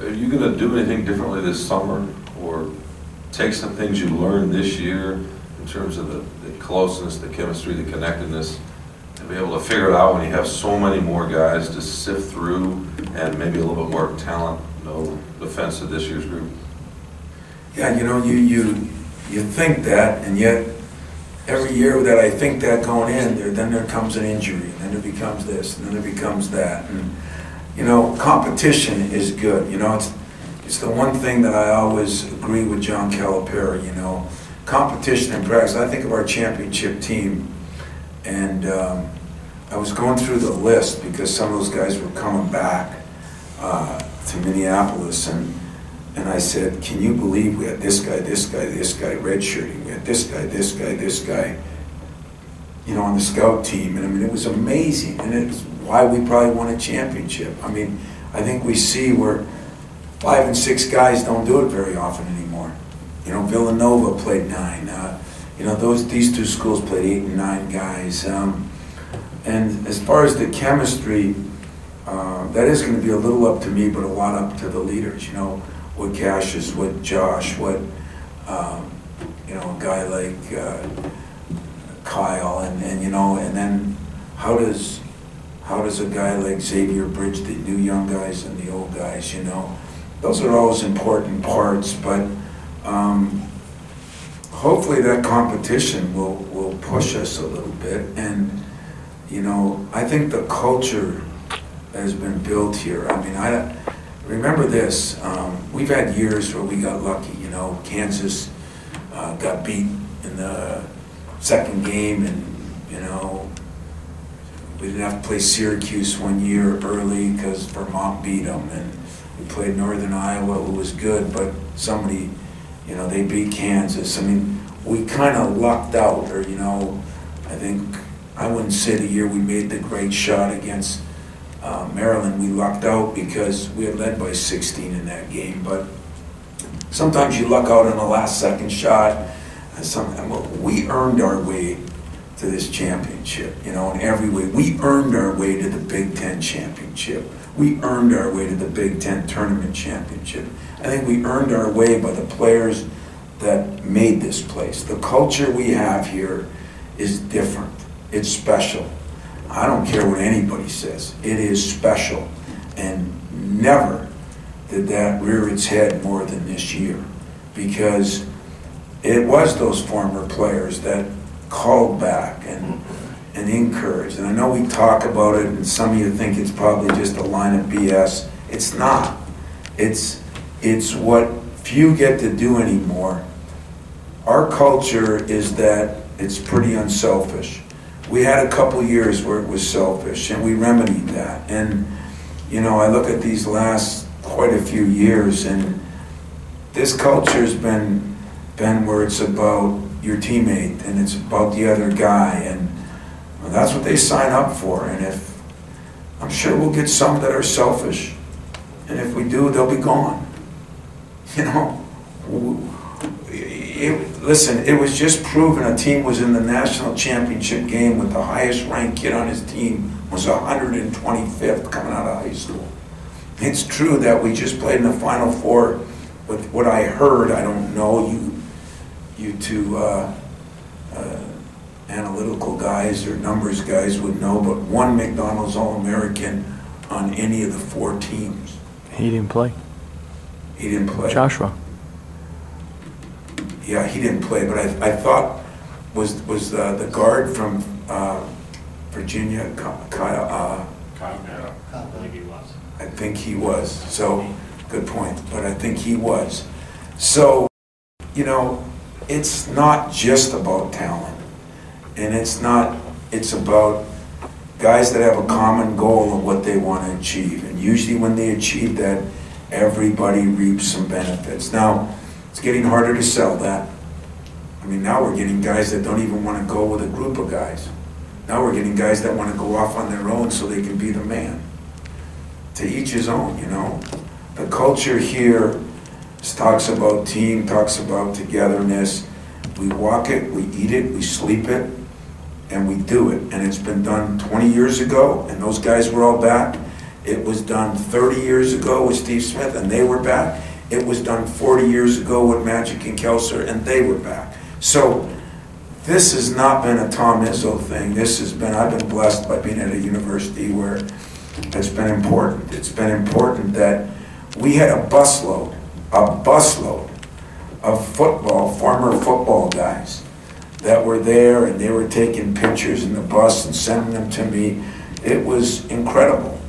Are you going to do anything differently this summer, or take some things you learned this year in terms of the closeness, the chemistry, the connectedness, and be able to figure it out when you have so many more guys to sift through and maybe a little bit more talent, no offense to this year's group? Yeah, you think that, and yet every year that I think that going in, then there comes an injury, and then there becomes this, and then there becomes that. And competition is good. It's the one thing that I always agree with John Calipari. Competition in practice. I think of our championship team, and I was going through the list because some of those guys were coming back to Minneapolis, and I said, can you believe we had this guy, redshirting, we had this guy, on the scout team, and it was amazing, and it's why we probably won a championship. I think we see where 5 and 6 guys don't do it very often anymore. Villanova played 9. These two schools played 8 and 9 guys. And as far as the chemistry, that is going to be a little up to me, but a lot up to the leaders. What Cassius, what Josh, what a guy like Kyle, and then how does a guy like Xavier bridge the new young guys and the old guys? Those are always important parts, but hopefully that competition will push us a little bit. And I think the culture that has been built here, I remember this, we've had years where we got lucky. Kansas got beat in the second game, and we didn't have to play Syracuse one year early because Vermont beat them, and we played Northern Iowa, who was good, but somebody, they beat Kansas. We kind of lucked out, or I think I wouldn't say the year we made the great shot against Maryland, we lucked out because we had led by 16 in that game. But sometimes you luck out on the last second shot. We earned our way to this championship, in every way. We earned our way to the Big Ten championship. we earned our way to the Big Ten Tournament Championship. I think we earned our way by the players that made this place. The culture we have here is different. It's special. I don't care what anybody says. It is special. And never did that rear its head more than this year, because it was those former players that called back and encouraged. And I know we talk about it, and some of you think it's probably just a line of BS. It's not. It's what few get to do anymore. Our culture is that it's pretty unselfish. We had a couple years where it was selfish, and we remedied that. And you know, I look at these last quite a few years, and this culture's been where it's about your teammate and it's about the other guy, and well, that's what they sign up for. And if I'm sure we'll get some that are selfish, and if we do, they'll be gone. You know, listen, it was just proven a team was in the national championship game with the highest ranked kid on his team was 125th coming out of high school. It's true that we just played in the Final Four with what I heard. I don't know, you two analytical guys or numbers guys would know, but one McDonald's All-American on any of the 4 teams. He didn't play. He didn't play. Joshua. Yeah, he didn't play, but I thought was the guard from Virginia, Kyle. I think he was. So, good point. But I think he was. So, you know, it's not just about talent, and it's about guys that have a common goal of what they want to achieve. And usually, when they achieve that, everybody reaps some benefits. Now, it's getting harder to sell that. I mean, now we're getting guys that don't even want to go with a group of guys. Now we're getting guys that want to go off on their own so they can be the man. To each his own, you know. The culture here talks about team, talks about togetherness. We walk it, we eat it, we sleep it, and we do it. And it's been done 20 years ago, and those guys were all back. It was done 30 years ago with Steve Smith, and they were back. It was done 40 years ago with Magic and Kelser, and they were back. So this has not been a Tom Izzo thing. I've been blessed by being at a university where it's been important. It's been important that we had a busload of former football guys that were there, and they were taking pictures in the bus and sending them to me. It was incredible.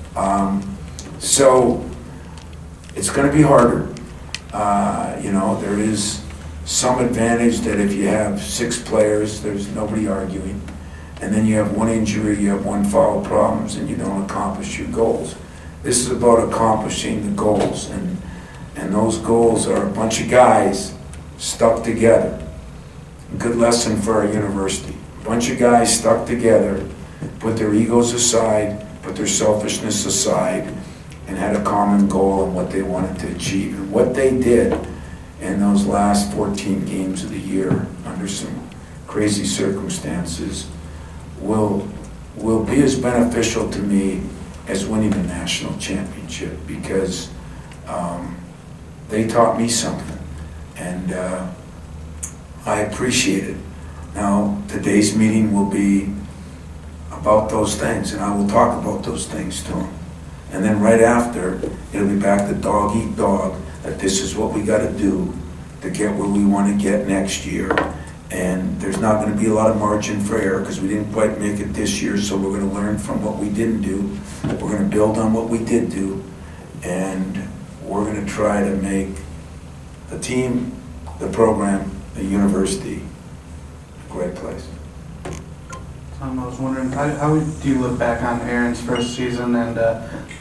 So it's going to be harder. You know, there is some advantage that if you have 6 players, there's nobody arguing. And then you have 1 injury, you have 1 foul problems, and you don't accomplish your goals. This is about accomplishing the goals, and those goals are a bunch of guys stuck together. A good lesson for our university. A bunch of guys stuck together, put their egos aside, put their selfishness aside, and had a common goal and what they wanted to achieve. And what they did in those last 14 games of the year under some crazy circumstances will be as beneficial to me as winning a national championship, because they taught me something, and I appreciate it. Now, today's meeting will be about those things, and I will talk about those things to them. And then right after, it'll be back to dog eat dog, that this is what we got to do to get where we want to get next year. And there's not going to be a lot of margin for error because we didn't quite make it this year, so we're going to learn from what we didn't do. We're going to build on what we did do, and we're going to try to make the team, the program, the university a great place. I was wondering, how do you look back on Aaron's first season, and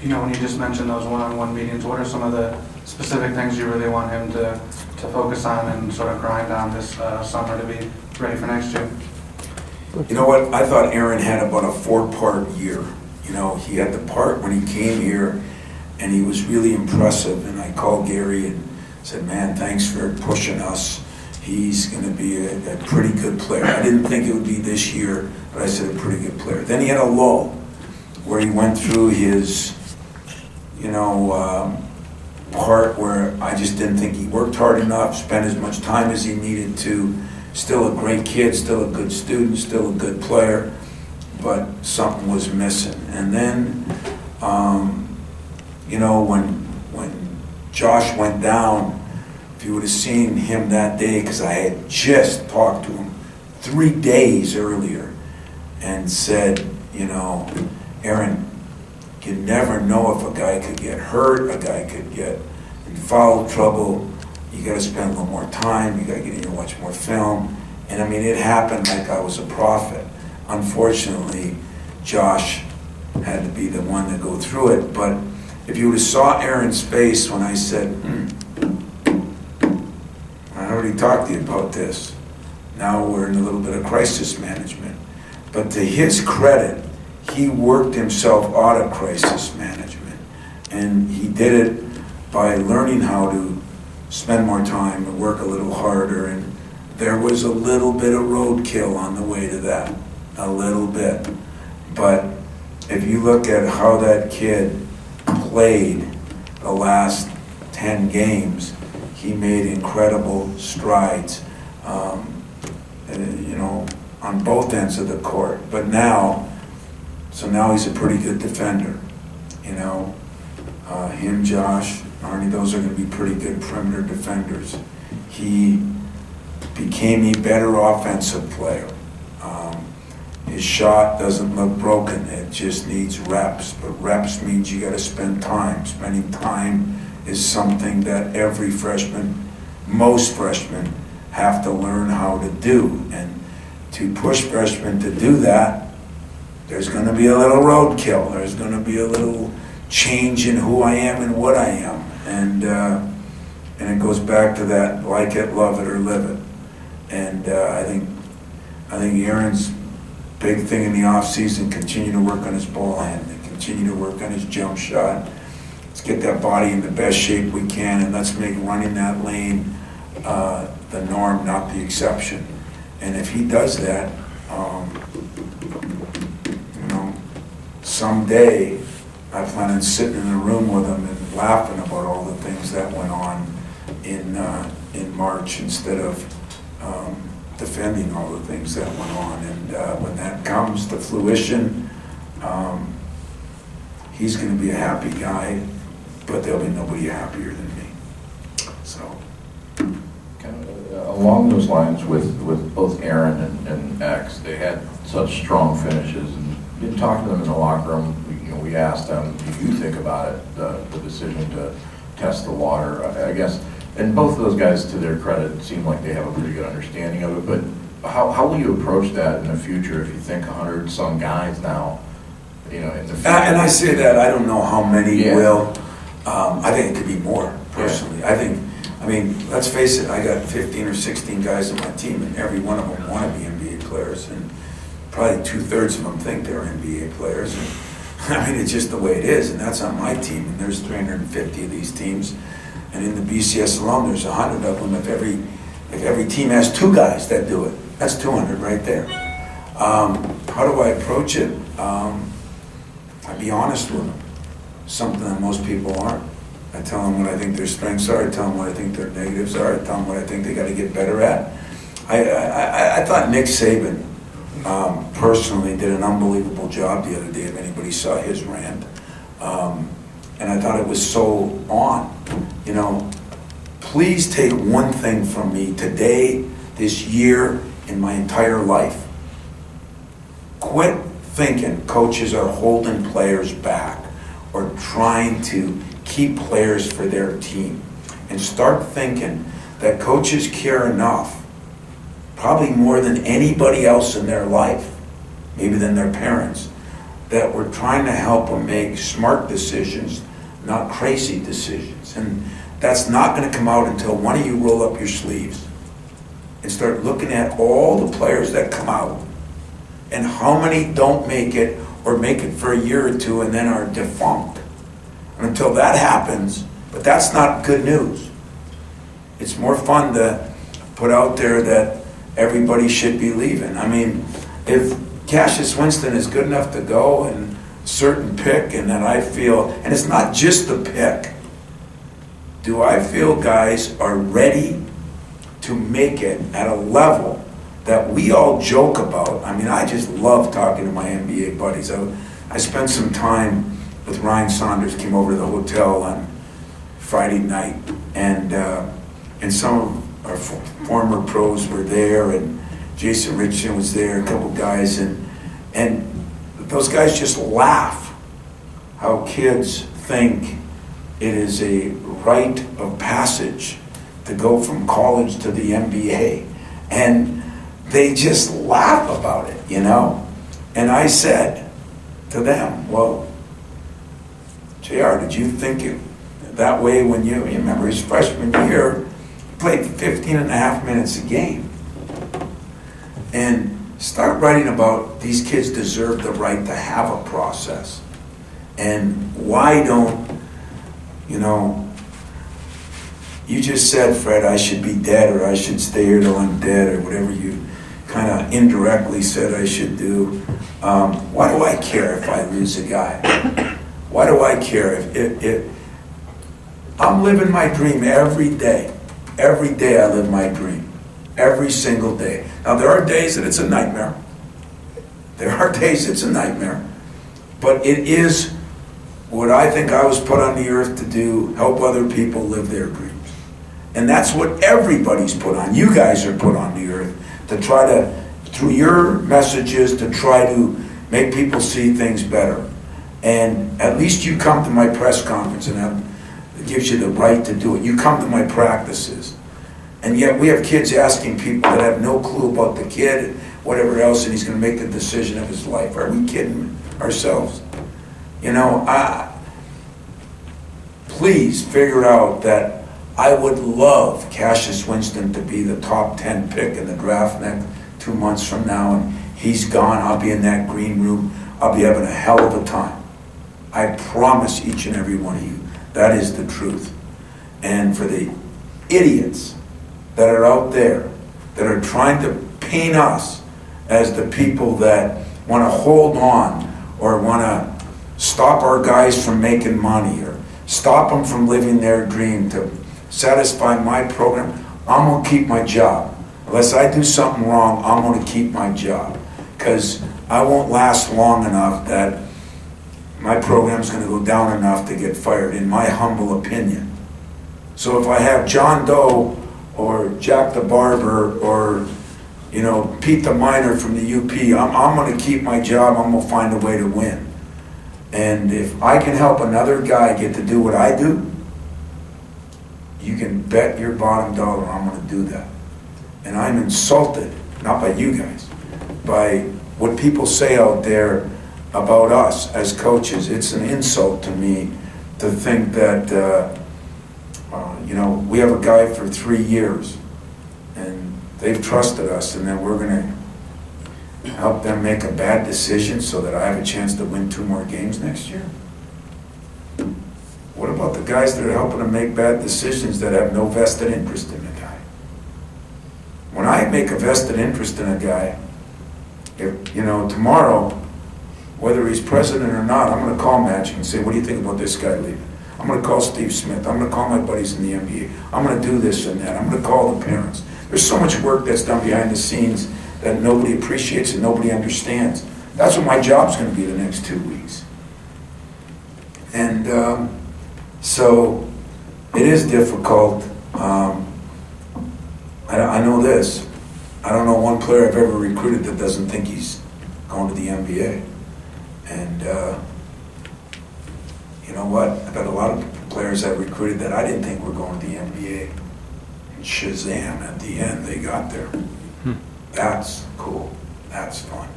you know, when you just mentioned those one-on-one meetings, what are some of the specific things you really want him to focus on and sort of grind on this summer to be ready for next year? You know what, I thought Aaron had about a 4-part year. You know, he had the part when he came here, and he was really impressive, and I called Gary and said, man, thanks for pushing us. He's going to be a pretty good player. I didn't think it would be this year, but I said a pretty good player. Then he had a lull where he went through his part where I just didn't think he worked hard enough, spent as much time as he needed to. Still a great kid, still a good student, still a good player, but something was missing. And then, when Josh went down, if you would have seen him that day, because I had just talked to him 3 days earlier and said, Aaron, you never know if a guy could get hurt, a guy could get in foul trouble. You got to spend a little more time. You got to get in here and watch more film. And I mean, it happened like I was a prophet. Unfortunately, Josh had to be the one to go through it. But if you would have saw Aaron's face when I said, I already talked to you about this. Now we're in a little bit of crisis management. But to his credit, he worked himself out of crisis management. And he did it by learning how to spend more time and work a little harder. And there was a little bit of roadkill on the way to that, a little bit. But if you look at how that kid played the last 10 games, he made incredible strides, on both ends of the court. But now he's a pretty good defender. Him, Josh, Arnie, those are going to be pretty good perimeter defenders. He became a better offensive player. His shot doesn't look broken. It just needs reps. But reps means you got to spend time. Spending time is something that every freshman, most freshmen, have to learn how to do. And to push freshmen to do that, there's going to be a little roadkill. There's going to be a little change in who I am and what I am. And it goes back to that like it, love it, or live it. And I think Aaron's big thing in the off season, continue to work on his ball handling, continue to work on his jump shot. Let's get that body in the best shape we can, and let's make running that lane the norm, not the exception. And if he does that, someday I plan on sitting in a room with him and laughing about all the things that went on in March instead of defending all the things that went on. And when that comes to fruition, he's going to be a happy guy, but there'll be nobody happier than me. So, kind of, along those lines with both Aaron and X, they had such strong finishes, and you didn't talk to them in the locker room. We asked them, do you think about it, the decision to test the water? I guess, and both of those guys, to their credit, seem like they have a pretty good understanding of it, but how will you approach that in the future if you think 100-some guys now, in the future? And I say that, I don't know how many will. I think it could be more, personally. Yeah. I mean, let's face it, I got 15 or 16 guys on my team, and every one of them want to be NBA players, and probably 2/3 of them think they're NBA players. And, it's just the way it is, and that's on my team, and there's 350 of these teams, and in the BCS alone, there's 100 of them. If every team has 2 guys that do it, that's 200 right there. How do I approach it? I be honest with them, something that most people aren't. I tell them what I think their strengths are, I tell them what I think their negatives are, I tell them what I think they got to get better at. I thought Nick Saban, personally, did an unbelievable job the other day, if anybody saw his rant. And I thought it was so on. Please take one thing from me today, this year, in my entire life. Quit thinking coaches are holding players back or trying to keep players for their team. And start thinking that coaches care enough, probably more than anybody else in their life, maybe than their parents, that we're trying to help them make smart decisions, not crazy decisions. And that's not going to come out until one of you roll up your sleeves and start looking at all the players that come out and how many don't make it or make it for a year or two and then are defunct. And until that happens, but that's not good news. It's more fun to put out there that everybody should be leaving. If Cassius Winston is good enough to go and certain pick, and then I feel, and it's not just the pick. Do I feel guys are ready to make it at a level that we all joke about? I mean, I just love talking to my NBA buddies. I spent some time with Ryan Saunders, came over to the hotel on Friday night, and some of our former pros were there, and Jason Richardson was there, a couple guys, and those guys just laugh how kids think it is a rite of passage to go from college to the NBA. And they just laugh about it, you know? And I said to them, well, JR, did you think it that way when you remember his freshman year, he played 15 and a half minutes a game. And start writing about these kids deserve the right to have a process. And why don't, you know, you just said, Fred, I should be dead, or I should stay here till I'm dead, or whatever you kind of indirectly said I should do. Why do I care if I lose a guy? Why do I care if I'm living my dream every day? Every day I live my dream. Every single day. Now there are days that it's a nightmare. There are days it's a nightmare. But it is what I think I was put on the earth to do, help other people live their dreams. And that's what everybody's put on. You guys are put on the earth to try to, through your messages, to try to make people see things better. And at least you come to my press conference, and it gives you the right to do it. You come to my practices. And yet we have kids asking people that have no clue about the kid and whatever else, and he's going to make the decision of his life. Are we kidding ourselves? You know, please figure out that I would love Cassius Winston to be the top 10 pick in the draft next 2 months from now, and he's gone. I'll be in that green room. I'll be having a hell of a time. I promise each and every one of you, that is the truth. And for the idiots that are out there that are trying to paint us as the people that want to hold on or want to stop our guys from making money or stop them from living their dream to satisfy my program, I'm going to keep my job. Unless I do something wrong, I'm going to keep my job. Because I won't last long enough that my program's going to go down enough to get fired, in my humble opinion. So if I have John Doe or Jack the Barber or, you know, Pete the Miner from the UP, I'm going to keep my job. I'm going to find a way to win. And if I can help another guy get to do what I do, you can bet your bottom dollar I'm going to do that. And I'm insulted, not by you guys, by what people say out there about us as coaches. It's an insult to me to think that, you know, we have a guy for 3 years and they've trusted us, and then we're going to help them make a bad decision so that I have a chance to win 2 more games next year? What about the guys that are helping them make bad decisions that have no vested interest in the guy? When I make a vested interest in a guy, if, you know, tomorrow, whether he's president or not, I'm going to call Magic and say, what do you think about this guy leaving? I'm going to call Steve Smith. I'm going to call my buddies in the NBA. I'm going to do this and that. I'm going to call the parents. There's so much work that's done behind the scenes that nobody appreciates and nobody understands. That's what my job's going to be the next 2 weeks. And so it is difficult. I know this. I don't know one player I've ever recruited that doesn't think he's going to the NBA. And you know what? I've had a lot of players I've recruited that I didn't think were going to the NBA. And shazam, at the end, they got there. That's cool. That's fun.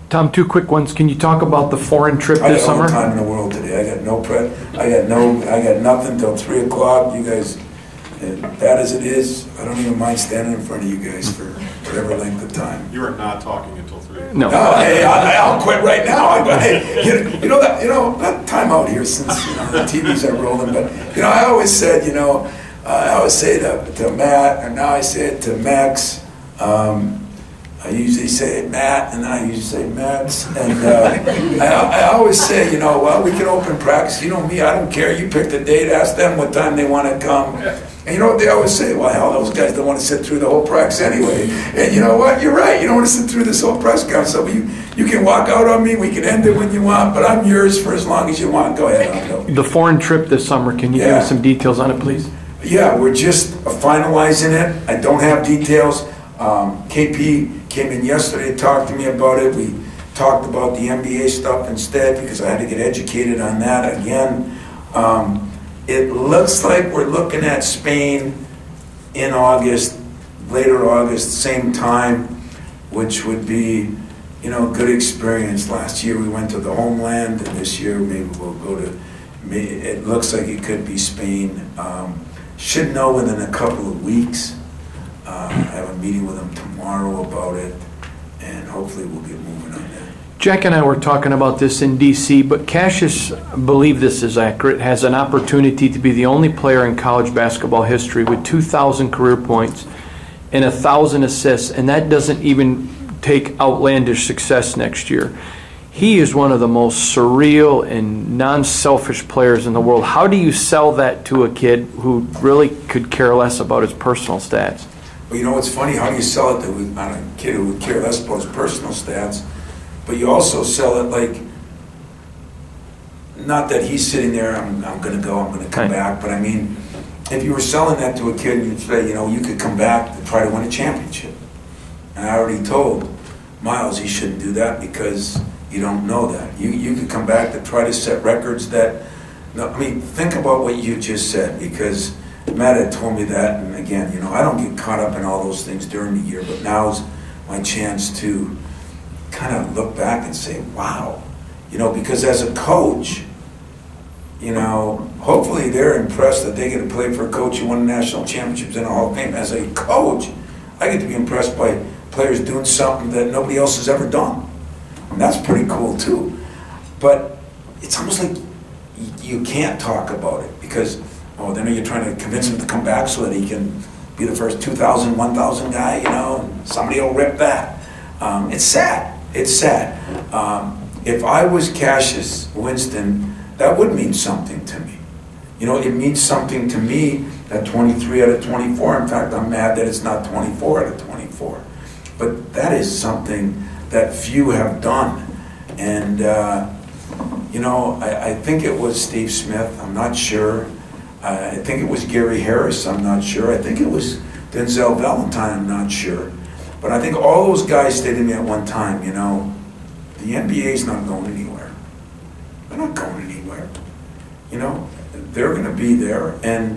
Tom, 2 quick ones. Can you talk about the foreign trip this summer? I got all the time in the world today. I got no I got nothing till 3 o'clock. You guys, bad as it is, I don't even mind standing in front of you guys for whatever length of time. You are not talking until 3 o'clock. No. Hey, I'll quit right now. Hey, you know, not time out here since, you know, the TVs are rolling, but, you know, I always said, you know, I always say to Matt, and now I say it to Max, I usually say Matt, and I usually say Mets. And I always say, you know, well, we can open practice. You know me, I don't care. You pick the date, ask them what time they want to come. And you know what they always say? Well, hell, those guys don't want to sit through the whole practice anyway. And you know what? You're right. You don't want to sit through this whole press conference. So you can walk out on me. We can end it when you want, but I'm yours for as long as you want. Go ahead. I'll go. The foreign trip this summer, can you give us some details on it, please? Yeah, we're just finalizing it. I don't have details. KP came in yesterday to talk to me about it. We talked about the NBA stuff instead because I had to get educated on that again. It looks like we're looking at Spain in August, later August, same time, which would be, you know, a good experience. Last year we went to the homeland, and this year maybe we'll go to, it looks like it could be Spain. Should know within a couple of weeks. I have a meeting with them tomorrow about it, and hopefully we'll get moving on that. Jack and I were talking about this in D.C., but Cassius, believe this is accurate, has an opportunity to be the only player in college basketball history with 2,000 career points and 1,000 assists, and that doesn't even take outlandish success next year. He is one of the most surreal and non-selfish players in the world. How do you sell that to a kid who really could care less about his personal stats? Well, you know what's funny? How do you sell it to a kid who would care less about his personal stats? But you also sell it like, not that he's sitting there, I'm going to go, I'm going to come back, but I mean, if you were selling that to a kid, you'd say, you know, you could come back to try to win a championship. And I already told Miles he shouldn't do that because you don't know that. You could come back to try to set records that, no, I mean, think about what you just said, because Matt had told me that, and again, you know, I don't get caught up in all those things during the year, but now's my chance to kind of look back and say, wow, you know, because as a coach, you know, hopefully they're impressed that they get to play for a coach who won national championships in a Hall of Fame. As a coach, I get to be impressed by players doing something that nobody else has ever done. And that's pretty cool too. But it's almost like you can't talk about it because, oh, then you're trying to convince him to come back so that he can be the first 2,000, 1,000 guy, you know, and somebody will rip that. It's sad. It's sad. If I was Cassius Winston, that would mean something to me. You know, it means something to me that 23 out of 24, in fact, I'm mad that it's not 24 out of 24. But that is something that few have done. And, you know, I think it was Steve Smith, I'm not sure. I think it was Gary Harris, I'm not sure. I think it was Denzel Valentine, I'm not sure. But I think all those guys stated to me at one time, you know, the NBA's not going anywhere. They're not going anywhere. You know, they're going to be there, and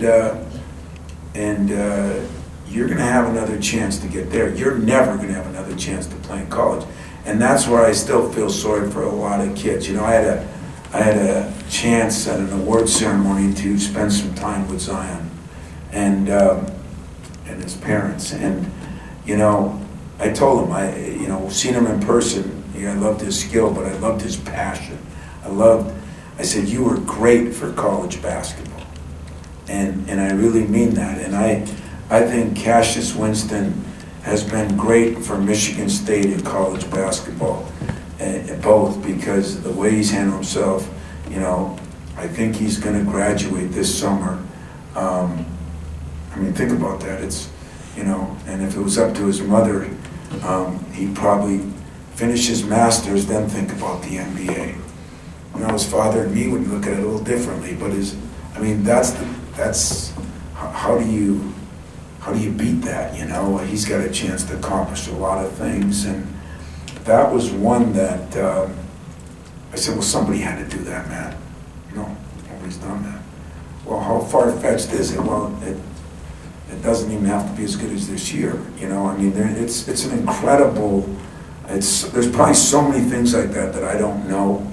you're going to have another chance to get there. You're never going to have another chance to play in college. And that's where I still feel sorry for a lot of kids. You know, I had a chance at an award ceremony to spend some time with Zion and his parents. And, you know, I told him, you know, seen him in person, I loved his skill, but I loved his passion. I said, you were great for college basketball. And I really mean that. And I think Cassius Winston has been great for Michigan State in college basketball, both because of the way he's handled himself. You know, I think he's going to graduate this summer. I mean, think about that. It's, you know, and if it was up to his mother, he'd probably finish his master's, then think about the NBA. You know, his father and me would look at it a little differently, but I mean, that's how do you beat that? You know, he's got a chance to accomplish a lot of things, and that was one that I said, well, somebody had to do that, man. No, nobody's done that. Well, how far-fetched is it? Well, it doesn't even have to be as good as this year. You know, I mean, it's an incredible. There's probably so many things like that that I don't know.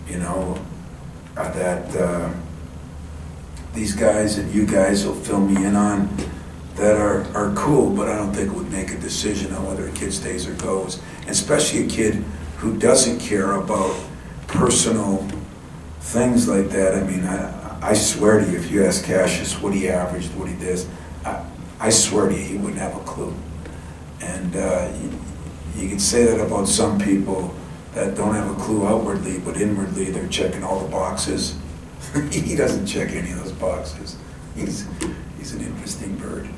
You know, that these guys and you guys will fill me in on that are cool, but I don't think it would make a decision on whether a kid stays or goes, and especially a kid who doesn't care about personal things like that. I mean, I swear to you, if you ask Cassius what he averaged, what he did, I swear to you, he wouldn't have a clue. And you can say that about some people that don't have a clue outwardly, but inwardly they're checking all the boxes. He doesn't check any of those boxes. He's an interesting bird.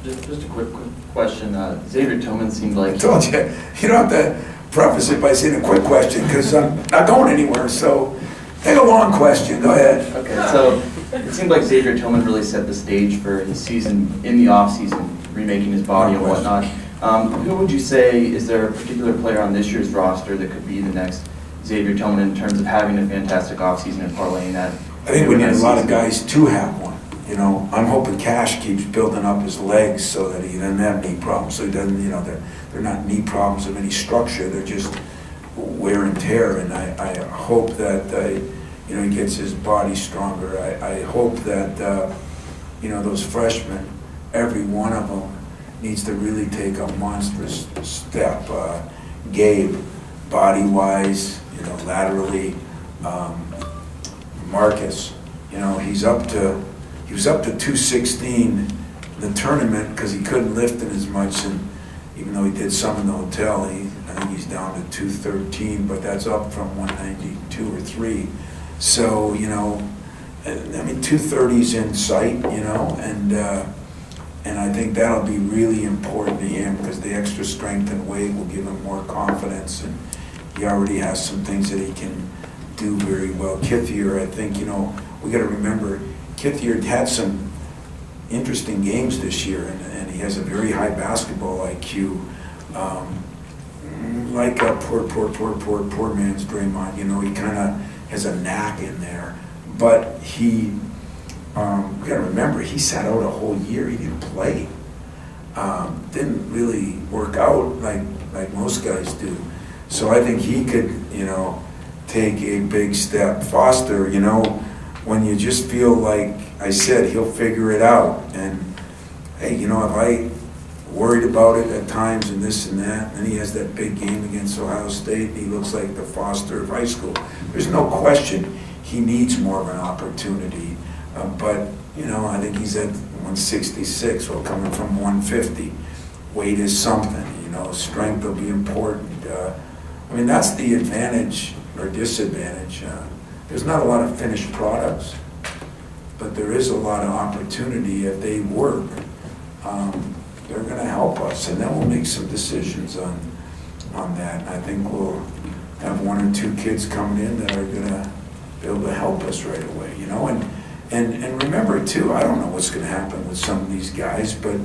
Just a quick question. Xavier Tillman seemed like... I told you, you don't have to preface it by saying a quick question, because I'm not going anywhere, so take a long question. Go ahead. Okay, so it seemed like Xavier Tillman really set the stage for his season in the off-season, remaking his body and whatnot. Who would you say, is there a particular player on this year's roster that could be the next Xavier Tillman in terms of having a fantastic off-season and parlaying that? I think we need a lot of guys to have one. You know, I'm hoping Cash keeps building up his legs so that he doesn't have knee problems. So he doesn't, you know, they're not knee problems of any structure. They're just wear and tear. And I hope that, you know, he gets his body stronger. I hope that, you know, those freshmen, every one of them needs to really take a monstrous step. Gabe, body-wise, you know, laterally. Marcus, you know, he was up to 216 in the tournament because he couldn't lift it as much, and even though he did some in the hotel, I think he's down to 213, but that's up from 192 or 3. So, you know, I mean, 230's in sight, you know, and I think that'll be really important to him because the extra strength and weight will give him more confidence, and he already has some things that he can do very well. Kithier, I think, you know, we got to remember, Kithier had some interesting games this year, and he has a very high basketball IQ, like a poor man's Draymond. You know, he kind of has a knack in there, but we got to remember, he sat out a whole year. He didn't play. Didn't really work out like most guys do. So I think he could, you know, take a big step. Foster, you know, when you just feel like I said, he'll figure it out. And hey, you know, if I worried about it at times and this and that, and he has that big game against Ohio State, and he looks like the Foster of high school. There's no question he needs more of an opportunity. But, you know, I think he's at 166, well, coming from 150. Weight is something, you know, strength will be important. I mean, that's the advantage or disadvantage. There's not a lot of finished products, but there is a lot of opportunity. If they work, they're going to help us, and then we'll make some decisions on that. I think we'll have 1 or 2 kids coming in that are going to be able to help us right away, you know. And remember too, I don't know what's going to happen with some of these guys, but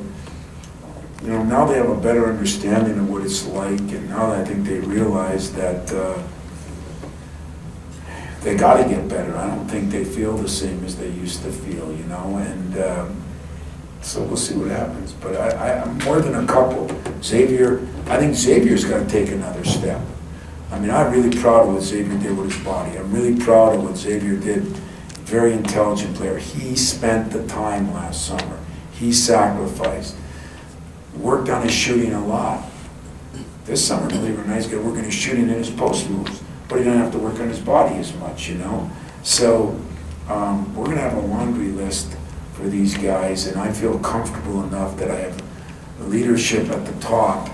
you know, now they have a better understanding of what it's like, and now I think they realize that they got to get better. I don't think they feel the same as they used to feel, you know, and so we'll see what happens. But I'm more than a couple. Xavier, I think Xavier's got to take another step. I mean, I'm really proud of what Xavier did with his body. I'm really proud of what Xavier did. Very intelligent player. He spent the time last summer. He sacrificed. Worked on his shooting a lot. This summer, believe it or not, he's got to work on his shooting and his post moves, but he doesn't have to work on his body as much, you know. So we're going to have a laundry list for these guys, and I feel comfortable enough that I have the leadership at the top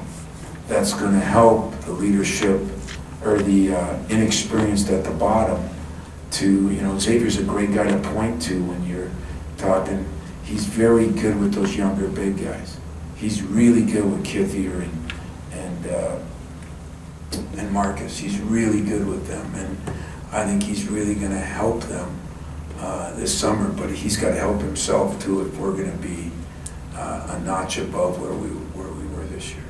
that's going to help the leadership or the inexperienced at the bottom to, you know, Xavier's a great guy to point to when you're talking. He's very good with those younger big guys. He's really good with Kithier and Marcus. He's really good with them, and I think he's really going to help them this summer. But he's got to help himself too if we're going to be a notch above where we were this year.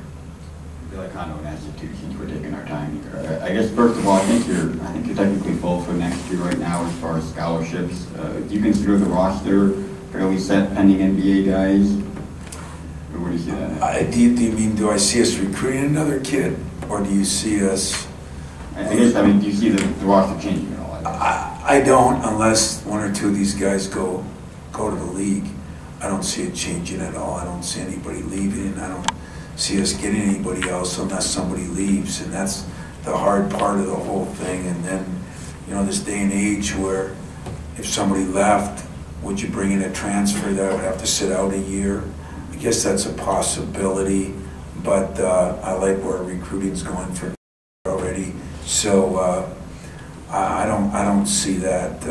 I feel like kind of an attitude since we're taking our time here. I guess first of all, I think you're technically full for next year right now as far as scholarships. Do you consider the roster fairly set pending NBA guys? Or what do you see that? Do you mean, do I see us recruiting another kid, or do you see us? I guess, I mean, do you see the roster changing at all? I don't, unless 1 or 2 of these guys go to the league. I don't see it changing at all. I don't see anybody leaving, and I don't see us getting anybody else unless somebody leaves, and that's the hard part of the whole thing. And then, you know, this day and age where if somebody left, would you bring in a transfer that would have to sit out a year? guess that's a possibility, but I like where recruiting's going for already. So I don't see that.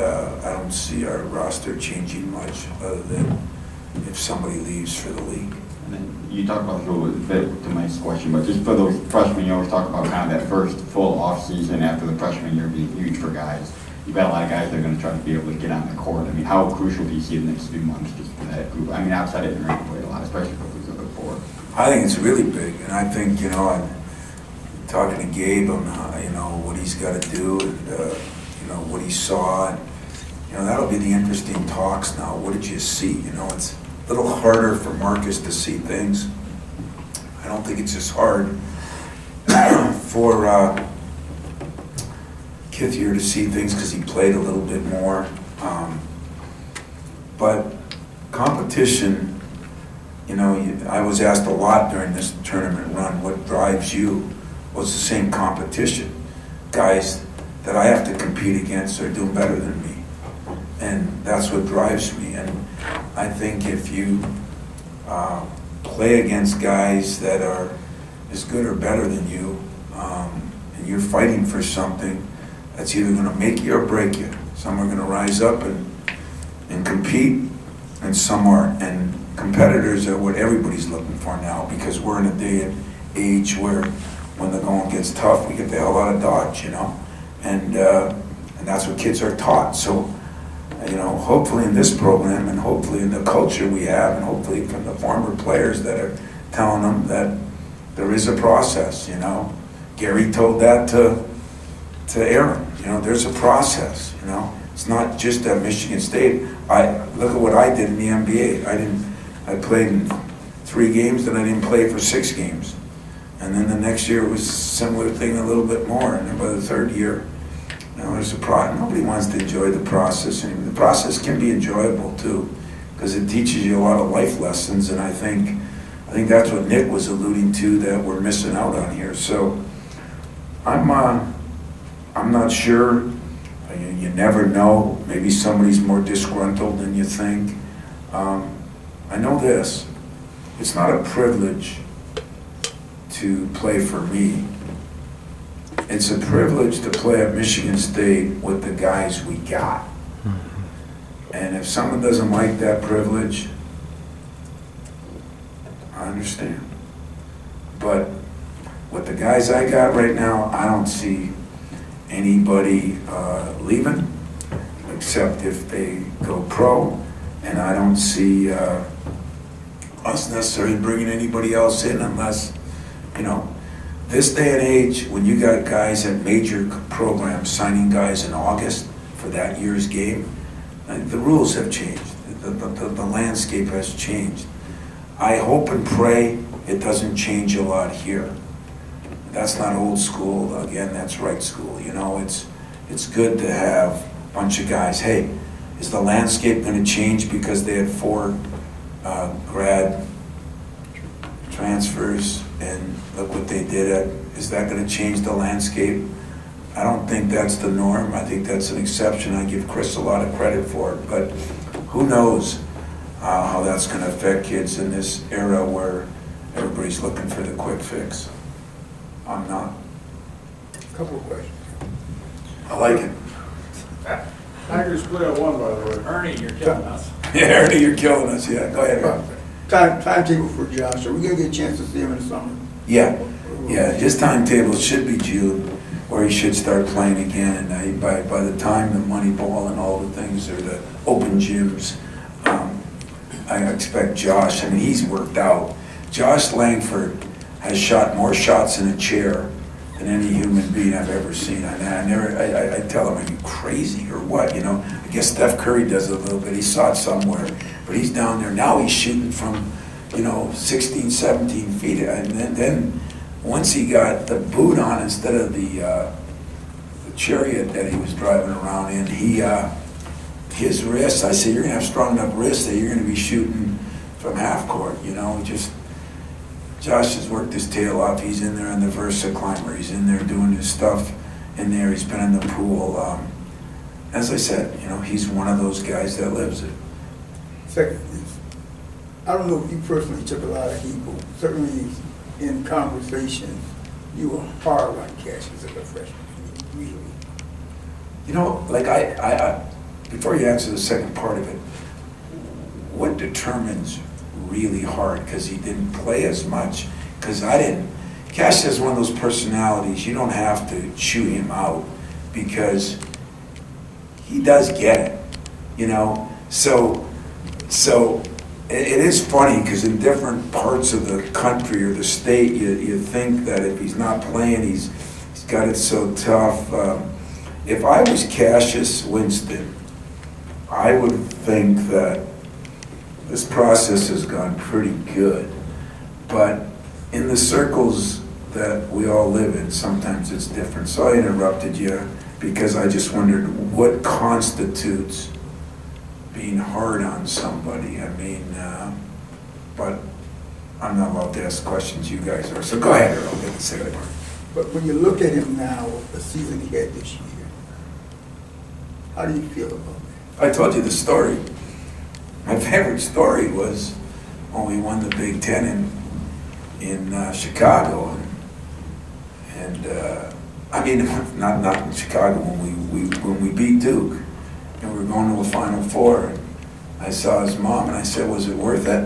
I don't see our roster changing much, other than if somebody leaves for the league. And then you talked about this a little bit to Mike's question, but just for those freshmen, you always talk about kind of that first full off season after the freshman year being huge for guys. You've got a lot of guys that are going to try to be able to get on the court. I mean, how crucial do you see the next few months just for that group? I mean, outside of Aaron played a lot, especially for these other four. I think it's really big, and I think, you know, I'm talking to Gabe on, you know, what he's got to do, and, you know, what he saw, and, you know, that'll be the interesting talks now. What did you see? You know, it's a little harder for Marcus to see things. I don't think it's as hard for Kithier to see things because he played a little bit more. But competition, you know, I was asked a lot during this tournament run, what drives you? Well, it's the same competition. Guys that I have to compete against are doing better than me. And that's what drives me. And I think if you play against guys that are as good or better than you, and you're fighting for something, that's either going to make you or break you. Some are going to rise up and compete, and some aren't. And competitors are what everybody's looking for now, because we're in a day and age where when the going gets tough, we get the hell out of Dodge, you know? And that's what kids are taught. So, you know, hopefully in this program, and hopefully in the culture we have, and hopefully from the former players that are telling them that there is a process, you know. Gary told that to Aaron, you know, there's a process, you know. It's not just at Michigan State. Look at what I did in the NBA. I played in 3 games, then I didn't play for 6 games. And then the next year it was a similar thing, a little bit more. And then by the 3rd year, you know, there's a nobody wants to enjoy the process. And the process can be enjoyable too, because it teaches you a lot of life lessons. And I think that's what Nick was alluding to, that we're missing out on here. So I'm not sure. You never know. Maybe somebody's more disgruntled than you think. I know this. It's not a privilege to play for me. It's a privilege to play at Michigan State with the guys we got. And if someone doesn't like that privilege, I understand. But with the guys I got right now, I don't see anybody leaving, except if they go pro, and I don't see us necessarily bringing anybody else in unless, you know, this day and age, when you got guys at major programs signing guys in August for that year's game, the rules have changed. The landscape has changed. I hope and pray it doesn't change a lot here. That's not old school. Again, that's right school. You know, it's good to have a bunch of guys. Hey, is the landscape going to change because they had 4 grad transfers and look what they did at? Is that going to change the landscape? I don't think that's the norm. I think that's an exception. I give Chris a lot of credit for it, but who knows how that's going to affect kids in this era where everybody's looking for the quick fix. I'm not. A couple of questions. I like it. Tigers split at 1, by the way. Ernie, you're killing us. Yeah, Ernie, you're killing us. Yeah, go ahead. Timetable for Josh. Are we going to get a chance to see him in the summer? Yeah, his timetable should be June, where he should start playing again. And by the time the money ball and all the things, or the open gyms, I expect Josh. I mean, he's worked out. Josh Langford has shot more shots in a chair than any human being I've ever seen. I tell him, are you crazy or what? You know, I guess Steph Curry does it a little bit. He saw it somewhere, but he's down there now. He's shooting from, you know, 16, 17 feet, and then once he got the boot on instead of the chariot that he was driving around in, his wrists. I said, you're gonna have strong enough wrists that you're gonna be shooting from half court. You know, just. Josh has worked his tail off. He's in there on the Versa climber. He's in there doing his stuff in there. He's been in the pool. As I said, you know, he's one of those guys that lives it. Second, I don't know if you personally took a lot of heat, but certainly in conversation, you were hard on Cassius as a freshman. Really. You know, like I before you answer the second part of it, what determines really hard, because he didn't play as much, because I didn't. Cash has one of those personalities, you don't have to chew him out, because he does get it, you know? So it is funny, because in different parts of the country or the state, you think that if he's not playing, he's got it so tough. If I was Cassius Winston, I would think that this process has gone pretty good, but in the circles that we all live in, sometimes it's different. So I interrupted you because I just wondered what constitutes being hard on somebody. I mean, but I'm not allowed to ask questions, you guys are. So go ahead, Earl, get the second part. But when you look at him now, the season he had this year, how do you feel about that? I told you the story. My favorite story was when we won the Big Ten in Chicago, and I mean, not in Chicago, when we beat Duke, and we were going to a Final Four. And I saw his mom, and I said, "Was it worth it?"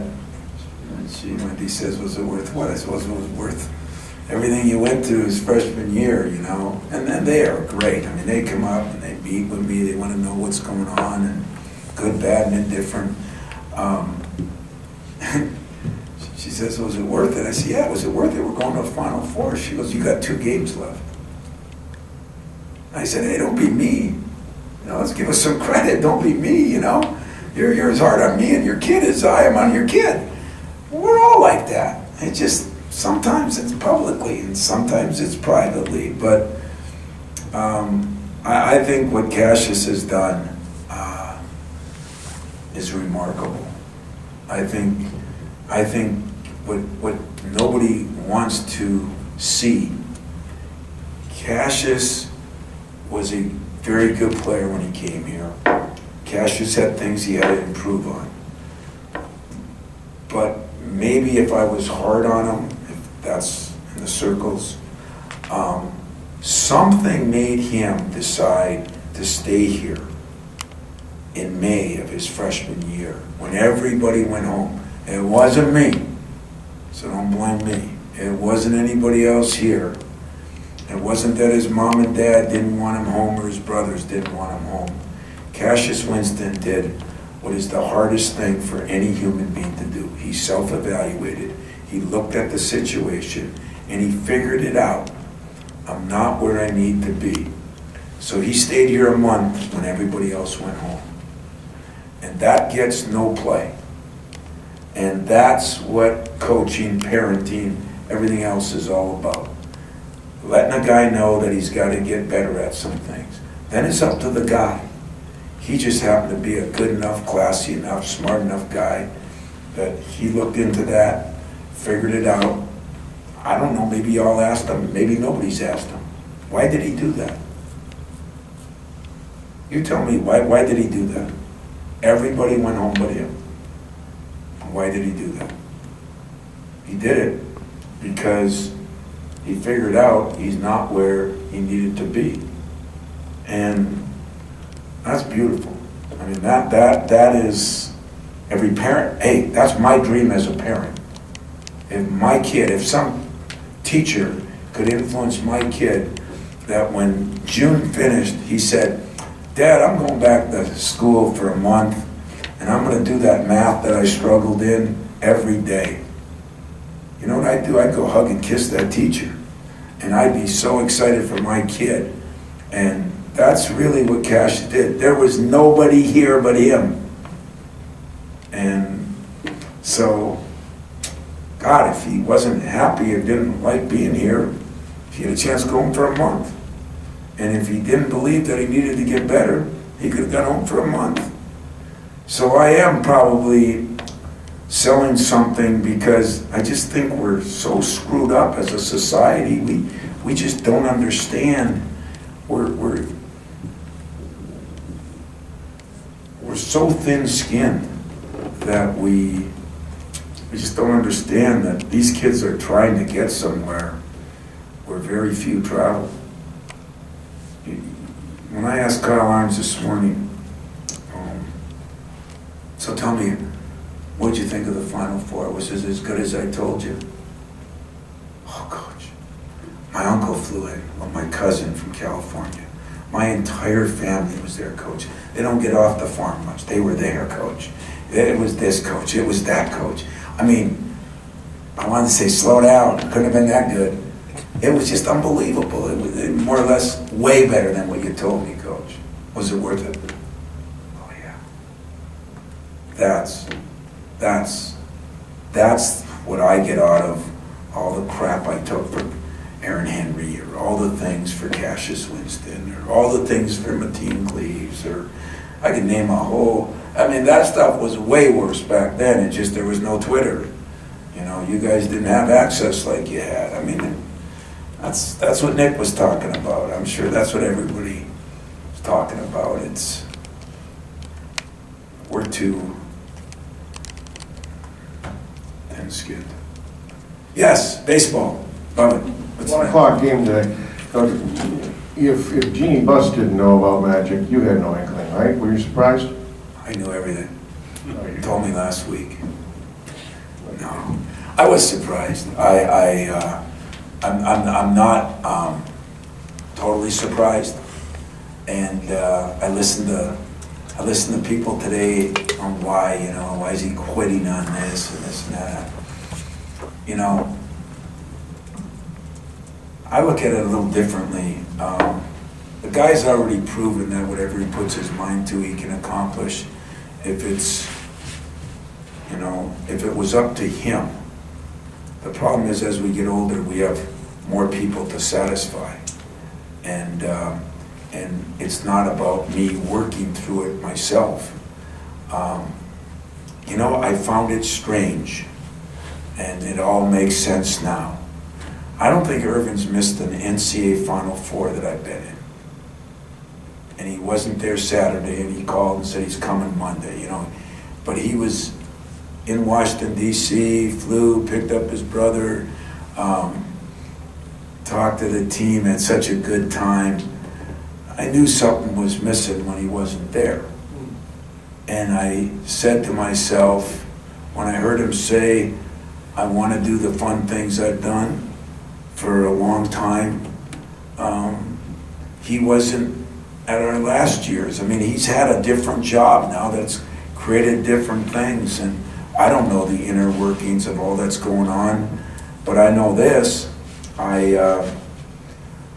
And he says, "Was it worth what?" I said, "It was worth everything you went through his freshman year, you know." And then they are great. I mean, they come up and they meet with me. They want to know what's going on, and good, bad, and indifferent. She says, "Was it worth it?" I said, "Yeah, was it worth it? We're going to a Final Four." She goes, "You got 2 games left." I said, "Hey, don't be me. You know, let's give us some credit. Don't be me, you know. You're as hard on me and your kid as I am on your kid." We're all like that. It just, sometimes it's publicly and sometimes it's privately. But I think what Cassius has done is remarkable. I think what nobody wants to see, Cassius was a very good player when he came here. Cassius had things he had to improve on. But maybe if I was hard on him, if that's in the circles, something made him decide to stay here in May of his freshman year, when everybody went home. It wasn't me, so don't blame me. It wasn't anybody else here. It wasn't that his mom and dad didn't want him home or his brothers didn't want him home. Cassius Winston did what is the hardest thing for any human being to do. He self-evaluated. He looked at the situation and he figured it out. I'm not where I need to be. So he stayed here a month when everybody else went home. And that gets no play. And that's what coaching, parenting, everything else is all about. Letting a guy know that he's got to get better at some things. Then it's up to the guy. He just happened to be a good enough, classy enough, smart enough guy that he looked into that, figured it out. I don't know, maybe y'all asked him, maybe nobody's asked him. Why did he do that? You tell me, why did he do that? Everybody went home but him. Why did he do that? He did it because he figured out he's not where he needed to be. And that's beautiful. I mean, that is every parent. Hey, that's my dream as a parent. If my kid, if some teacher could influence my kid, that when June finished, he said, "Dad, I'm going back to school for a month, and I'm going to do that math that I struggled in every day." You know what I'd do? I'd go hug and kiss that teacher. And I'd be so excited for my kid. And that's really what Cash did. There was nobody here but him. And so, God, if he wasn't happy or didn't like being here, he had a chance to go home for a month. And if he didn't believe that he needed to get better, he could have gone home for a month. So I am probably selling something because I just think we're so screwed up as a society. We just don't understand. We're so thin-skinned that we We just don't understand that these kids are trying to get somewhere where very few travel. When I asked Kyle Arms this morning, so tell me, what'd you think of the Final Four? Was it as good as I told you? Oh, Coach, my uncle flew in with my cousin from California. My entire family was there, Coach. They don't get off the farm much. They were there, Coach. It was this, Coach. It was that, Coach. I mean, I wanted to say, slow down. It couldn't have been that good. It was just unbelievable. It was more or less way better than what you told me, Coach. Was it worth it? Oh, yeah. That's what I get out of all the crap I took for Aaron Henry, or all the things for Cassius Winston, or all the things for Mateen Cleaves, or I could name a whole. I mean, that stuff was way worse back then. It's just there was no Twitter. You know, you guys didn't have access like you had. I mean, that's what Nick was talking about. I'm sure that's what everybody was talking about. We're too thin-skinned. Yes, baseball. Love it. What's 1 o'clock game today. If Jeannie Buss didn't know about Magic, you had no inkling, right? Were you surprised? I knew everything. You told me last week. No, I was surprised. I'm not totally surprised, and I listened to people today on why is he quitting on this and this and that. You know, I look at it a little differently. The guy's already proven that whatever he puts his mind to, he can accomplish. If it was up to him. The problem is, as we get older, we have more people to satisfy, and it's not about me working through it myself. I found it strange, and it all makes sense now. I don't think Irvin's missed an NCAA Final Four that I've been in. And he wasn't there Saturday, and he called and said he's coming Monday, But he was in Washington, D.C., flew, picked up his brother, talked to the team, had such a good time. I knew something was missing when he wasn't there. And I said to myself, when I heard him say, I want to do the fun things I've done for a long time, he wasn't at our last year's. I mean, he's had a different job now that's created different things, and I don't know the inner workings of all that's going on, but I know this. I'll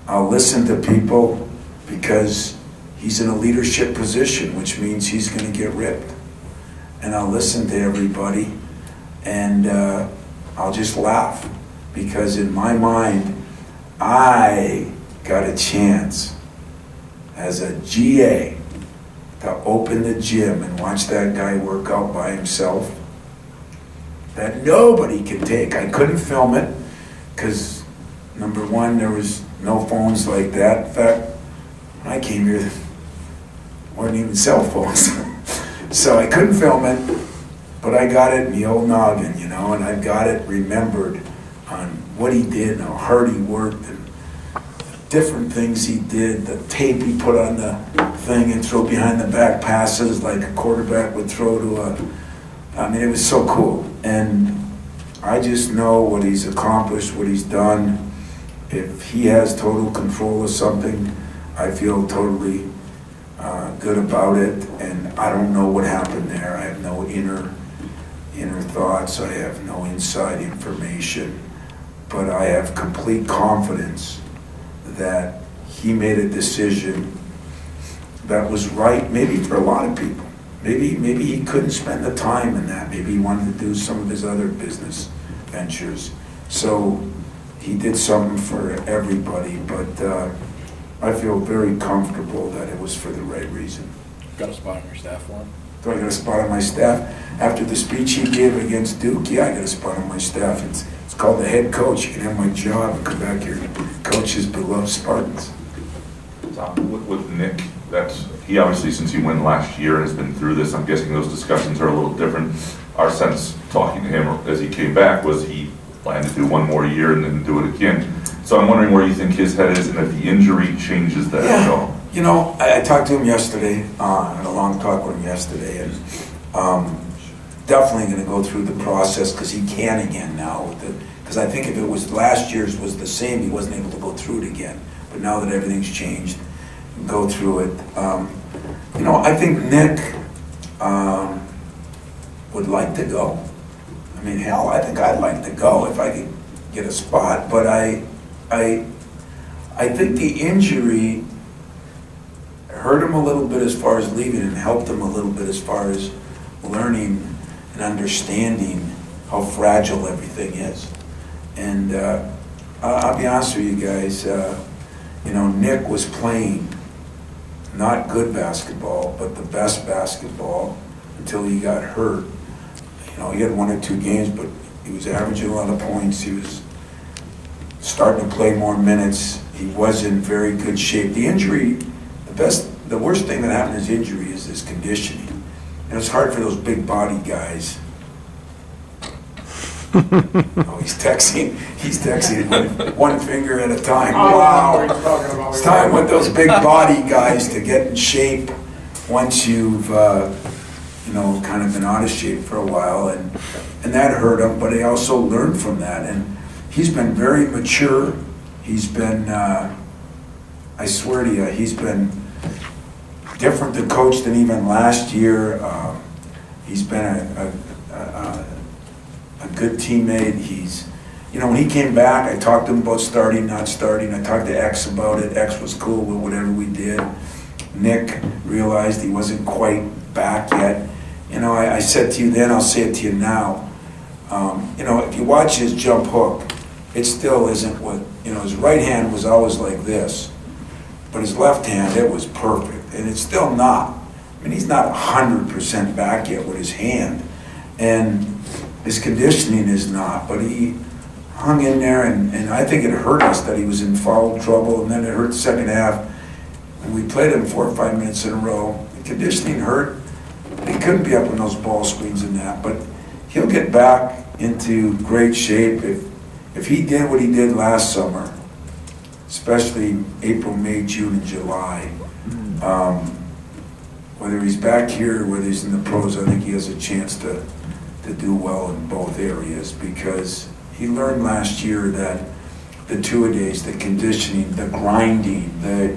listen to people because he's in a leadership position, which means he's going to get ripped. And I'll listen to everybody, and I'll just laugh, because in my mind, I got a chance as a GA to open the gym and watch that guy work out by himself that nobody can take. I couldn't film it because, number one, there was no phones like that. In fact, when I came here, there weren't even cell phones. So I couldn't film it, but I got it in the old noggin, and I got it remembered on what he did and how hard he worked and different things he did, the tape he put on the thing and throw behind the back passes like a quarterback would throw to it was so cool. And I just know what he's accomplished, what he's done. If he has total control of something, I feel totally good about it. And I don't know what happened there. I have no inner thoughts. I have no inside information. But I have complete confidence that he made a decision that was right, maybe for a lot of people. Maybe he couldn't spend the time in that. Maybe he wanted to do some of his other business ventures. So he did something for everybody, but I feel very comfortable that it was for the right reason. Got a spot on your staff for him? Do I got a spot on my staff? After the speech he gave against Duke, yeah, I got a spot on my staff. It's called the head coach. You can have my job and come back here and coach his beloved Spartans. With Nick, he obviously, since he won last year and has been through this, I'm guessing those discussions are a little different. our sense talking to him as he came back was he planned to do one more year and then do it again. So I'm wondering where you think his head is and if the injury changes that at all. You know, I talked to him yesterday, had a long talk with him yesterday, and definitely going to go through the process because he can again now. Because I think if it was last year's was the same, he wasn't able to go through it again. But now that everything's changed, go through it. You know, I think Nick would like to go. I mean, hell, I think I'd like to go if I could get a spot. But I think the injury hurt him a little bit as far as leaving and helped him a little bit as far as learning and understanding how fragile everything is. And I'll be honest with you guys, you know, Nick was playing not good basketball, but the best basketball until he got hurt. You know, he had 1 or 2 games, but he was averaging a lot of points. He was starting to play more minutes. He was in very good shape. The injury, the worst thing that happened to his injury is his conditioning. And it's hard for those big body guys. Oh, he's texting one finger at a time. Wow. It's time with those big body guys to get in shape once you've, you know, kind of been out of shape for a while. And that hurt him, but he also learned from that. And he's been very mature. He's been, I swear to you, he's been different to coach than even last year. He's been a good teammate. He's, you know, when he came back, I talked to him about starting, not starting. I talked to X about it. X was cool with whatever we did. Nick realized he wasn't quite back yet. You know, I said to you then, I'll say it to you now. You know, if you watch his jump hook, it still isn't what, you know, his right hand was always like this, but his left hand, it was perfect, and it's still not. I mean, he's not 100% back yet with his hand, and his conditioning is not, but he hung in there, and I think it hurt us that he was in foul trouble, and then it hurt the second half, and we played him 4 or 5 minutes in a row. The conditioning hurt. He couldn't be up in those ball screens and that, but he'll get back into great shape if he did what he did last summer, especially April, May, June, and July. Whether he's back here or whether he's in the pros, I think he has a chance to do well in both areas, because he learned last year that the two-a-days, the conditioning, the grinding, the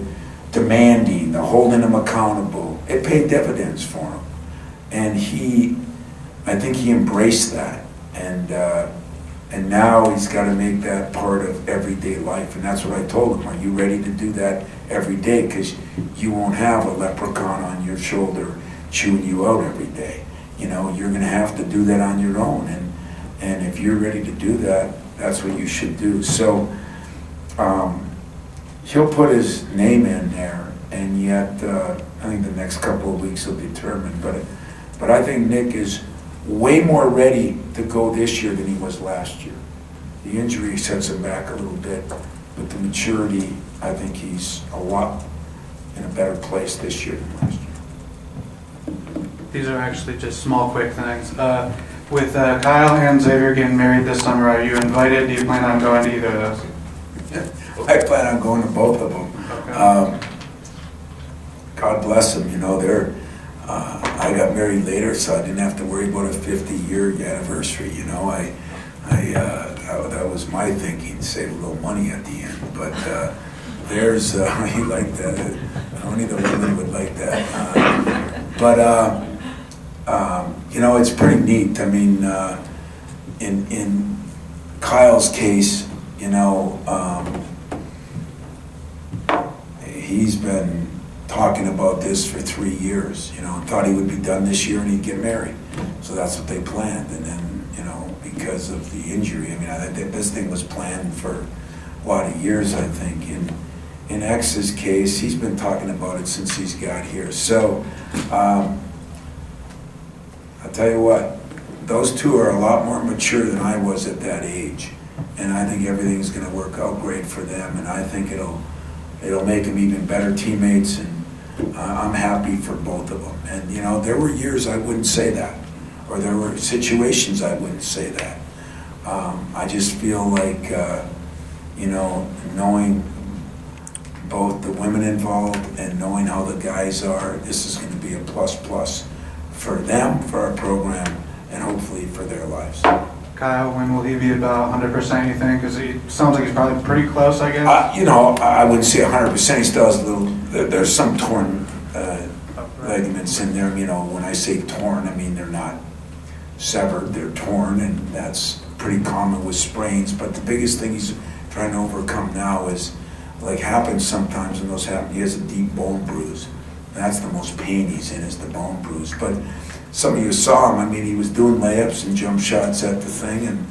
demanding, the holding him accountable, it paid dividends for him. And I think he embraced that. And now he's got to make that part of everyday life. And that's what I told him. Are you ready to do that every day? Because you won't have a leprechaun on your shoulder chewing you out every day. You know, you're going to have to do that on your own. And if you're ready to do that, that's what you should do. So he'll put his name in there, and yet I think the next couple of weeks will determine. But I think Nick is way more ready to go this year than he was last year. The injury sets him back a little bit, but the maturity, I think he's a lot in a better place this year than last year. These are actually just small, quick things. With Kyle and Xavier getting married this summer, are you invited? Do you plan on going to either of those? I plan on going to both of them. Okay. God bless them. You know, I got married later, so I didn't have to worry about a 50-year anniversary. You know, that was my thinking, save a little money at the end. But there's he liked that. Only the women would like that. You know, it's pretty neat. I mean, in Kyle's case, you know, he's been talking about this for 3 years, you know, and thought he would be done this year and he'd get married. So that's what they planned. And then, you know, because of the injury, I mean, I think this thing was planned for a lot of years, I think. In X's case, he's been talking about it since he's got here. So, I'll tell you what, those two are a lot more mature than I was at that age. And I think everything's going to work out great for them. And I think it'll make them even better teammates. And I'm happy for both of them. And, you know, there were years I wouldn't say that. or there were situations I wouldn't say that. I just feel like, you know, knowing both the women involved and knowing how the guys are, this is going to be a plus for them, for our program, and hopefully for their lives. Kyle, when will he be about 100%, you think? Because he sounds like he's probably pretty close, I guess. You know, I wouldn't say 100%. He still has a little, there's some torn ligaments in there. You know, when I say torn, I mean they're not severed, they're torn, and that's pretty common with sprains. But the biggest thing he's trying to overcome now is, like happens sometimes when those happen, he has a deep bone bruise. That's the most pain he's in, is the bone bruise. But some of you saw him. I mean, he was doing layups and jump shots at the thing, and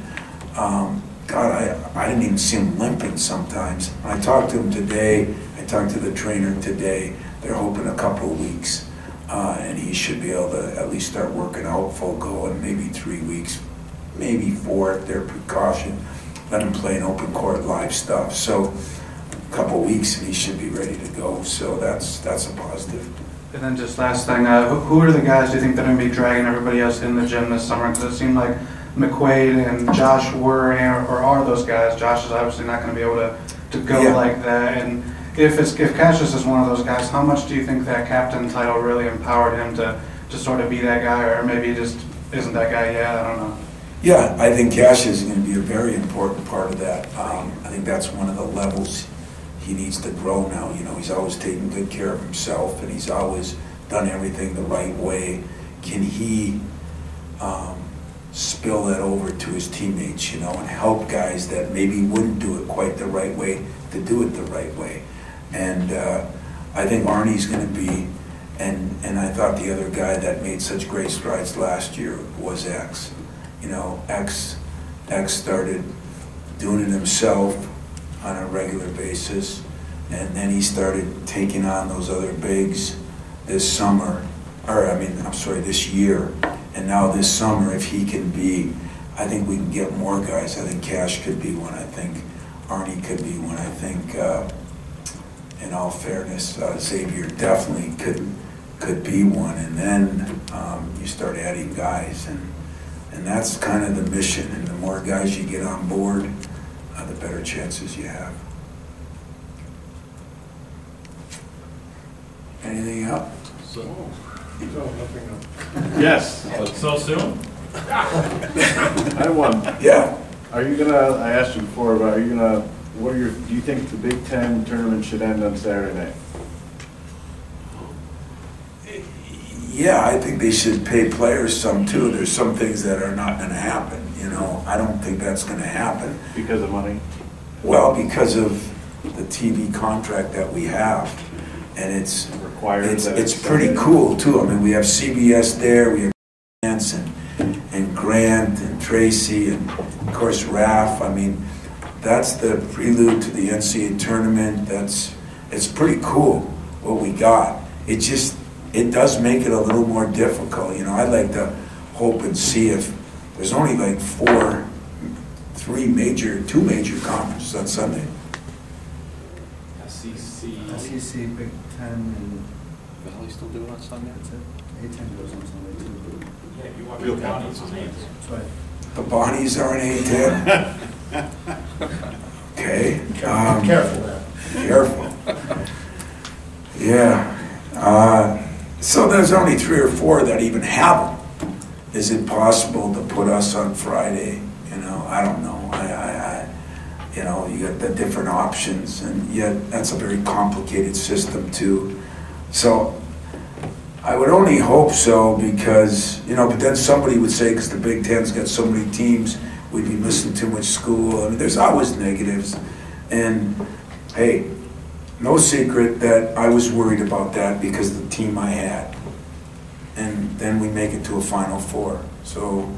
God, I didn't even see him limping sometimes. I talked to him today. I talked to the trainer today. They're hoping a couple of weeks, and he should be able to at least start working out full go in maybe 3 weeks, maybe 4 if they're precaution. Let him play in open court live stuff. So a couple of weeks and he should be ready to go. So that's a positive. And then just last thing, who are the guys do you think that are going to be dragging everybody else in the gym this summer? Because it seemed like McQuaid and Josh were, or are those guys. Josh is obviously not going to be able to go like that. And if Cassius is one of those guys, how much do you think that captain title really empowered him to sort of be that guy, or maybe he just isn't that guy yet? I don't know. Yeah, I think Cassius is going to be a very important part of that. I think that's one of the levels he needs to grow now. You know, he's always taken good care of himself, and he's always done everything the right way. Can he spill that over to his teammates, you know, and help guys that maybe wouldn't do it quite the right way to do it the right way? And I think Arnie's going to be, and I thought the other guy that made such great strides last year was X. You know, X started doing it himself on a regular basis, and then he started taking on those other bigs this summer, this year. And now this summer, if he can be, I think we can get more guys. I think Cash could be one. I think Arnie could be one. I think, in all fairness, Xavier definitely could be one. And then you start adding guys, and that's kind of the mission. And the more guys you get on board, the better chances you have. Anything else? Yes. So soon? I have one. Yeah. Are you gonna, I asked you before, but are you gonna, do you think the Big Ten tournament should end on Saturday night? Yeah, I think they should pay players some too. There's some things that are not going to happen. You know, I don't think that's going to happen. Because of money? Well, because of the TV contract that we have, and it's pretty cool too. I mean, we have CBS there, we have Lance and Grant and Tracy and of course Raph. I mean, that's the prelude to the NCAA tournament. It's pretty cool what we got. It does make it a little more difficult. You know, I'd like to hope and see if there's only like two major conferences on Sunday. SEC, Big Ten, and Valley still do it on Sunday? That's it. A10 goes on Sunday too. Yeah, you watch the Bonnies on A10. That's right. The Bonnies are an A10? Okay. Careful. Careful. Yeah. So there's only 3 or 4 that even have them. Is it possible to put us on Friday? You know, I don't know. You know, you got the different options, and yet that's a very complicated system too. So I would only hope so, because, you know, but then somebody would say, because the Big Ten's got so many teams, we'd be missing too much school. I mean, there's always negatives. And hey, no secret that I was worried about that because of the team I had. And then we make it to a Final Four. So,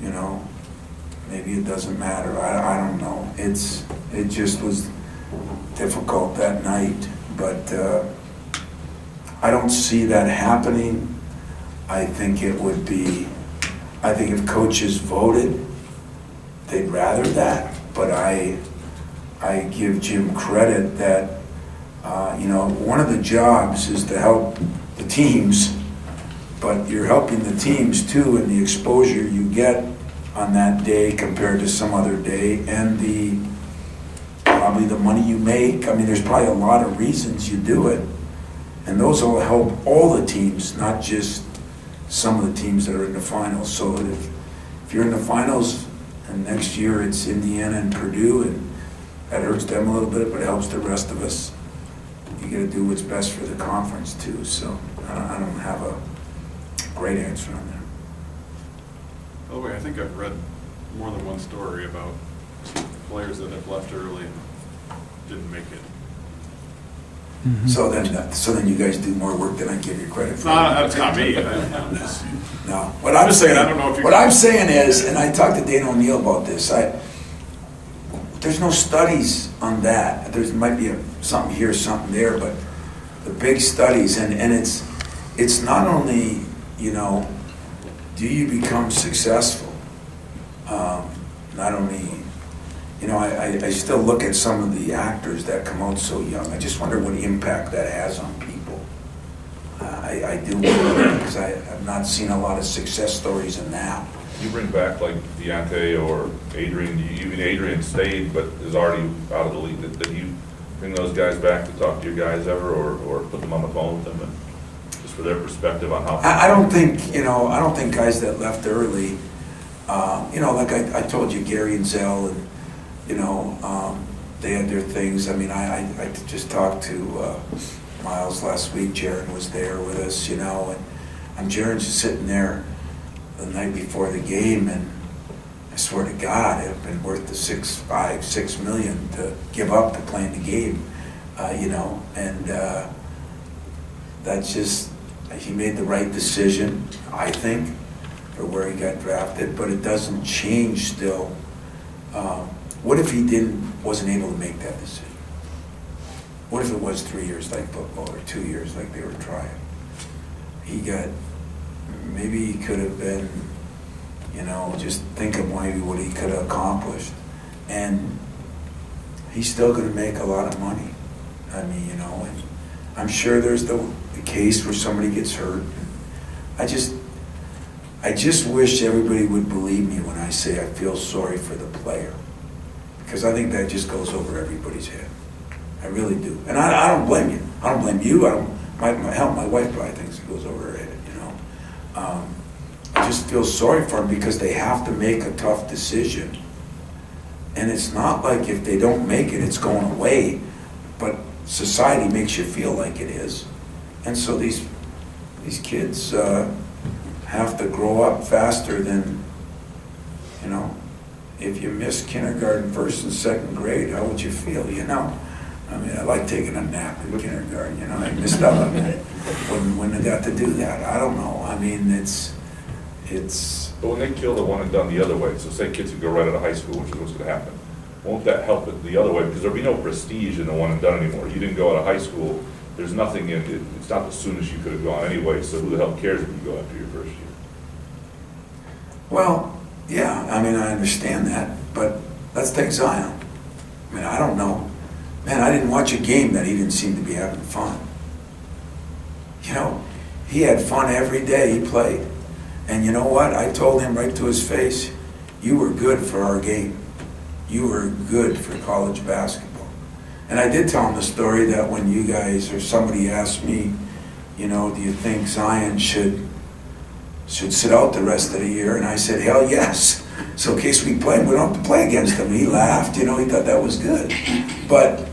you know, maybe it doesn't matter. I don't know. It just was difficult that night. But I don't see that happening. I think it would be, I think if coaches voted, they'd rather that. But I give Jim credit that, you know, one of the jobs is to help the teams but you're helping the teams too, and the exposure you get on that day compared to some other day, and probably the money you make. I mean, there's probably a lot of reasons you do it, and those will help all the teams, not just some of the teams that are in the finals. So if you're in the finals and next year it's Indiana and Purdue, and that hurts them a little bit, but it helps the rest of us. You got to do what's best for the conference too. So I don't have a great answer on that. By the way, I think I've read more than one story about players that have left early and didn't make it. Mm-hmm. So then you guys do more work than I give you credit for. No, that's not me. I'm just, no, what I'm saying, I don't know if you what I'm saying is, and I talked to Dana O'Neill about this. There's no studies on that. There might be something here, something there, but the big studies, and it's not only, you know, do you become successful? Not only, you know, I still look at some of the actors that come out so young. I just wonder what impact that has on people. I do wonder, because I have not seen a lot of success stories in that. You bring back like Deontay or Adrian, even Adrian stayed but is already out of the league. Did you bring those guys back to talk to your guys ever, or put them on the phone with them, and just for their perspective on how? I don't think, you know, I don't think guys that left early, you know, like I told you, Gary and Zell, and, you know, they had their things. I mean, I just talked to Miles last week. Jaron was there with us, you know, and Jaron's just sitting there the night before the game, and I swear to God, it would have been worth the $6 million to give up to playing the game, you know, and that's just, he made the right decision, I think, for where he got drafted, but it doesn't change still. What if he wasn't able to make that decision? What if it was 3 years like football, or 2 years like they were trying? Maybe he could have been, you know, just think of maybe what he could have accomplished. And he's still going to make a lot of money. I mean, you know, and I'm sure there's the case where somebody gets hurt. I just wish everybody would believe me when I say I feel sorry for the player. Because I think that just goes over everybody's head. I really do. And I don't blame you. I don't blame you. My wife probably thinks it goes over her head, you know. I just feel sorry for them because they have to make a tough decision. And it's not like if they don't make it, it's going away. But society makes you feel like it is. And so these kids have to grow up faster than, you know, if you missed kindergarten, first and second grade, how would you feel, you know? I mean, I like taking a nap in kindergarten, you know, I missed out on that. When I got to do that, I don't know. I mean, it's. But when they kill the one and done the other way, so say kids who go right out of high school, which is what's going to happen, won't that help it the other way? Because there'll be no prestige in the one and done anymore. You didn't go out of high school. There's nothing in it. It's not the soonest you could have gone anyway, so who the hell cares if you go after your first year? Well, yeah, I mean, I understand that, but let's take Zion. I mean, I don't know. Man, I didn't watch a game that he didn't seem to be having fun. You know, he had fun every day he played. And you know what? I told him right to his face, you were good for our game. You were good for college basketball. And I did tell him the story that when you guys or somebody asked me, you know, do you think Zion should sit out the rest of the year? And I said, hell yes. So in case we play him, we don't have to play against him. He laughed, you know, he thought that was good. But,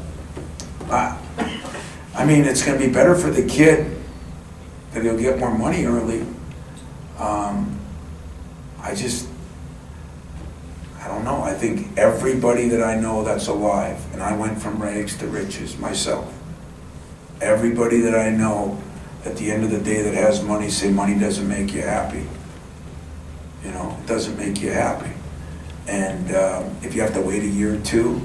I mean, it's going to be better for the kid that he'll get more money early. I don't know. I think everybody that I know that's alive, and I went from rags to riches myself, everybody that I know at the end of the day that has money say money doesn't make you happy. You know, it doesn't make you happy. And if you have to wait a year or two,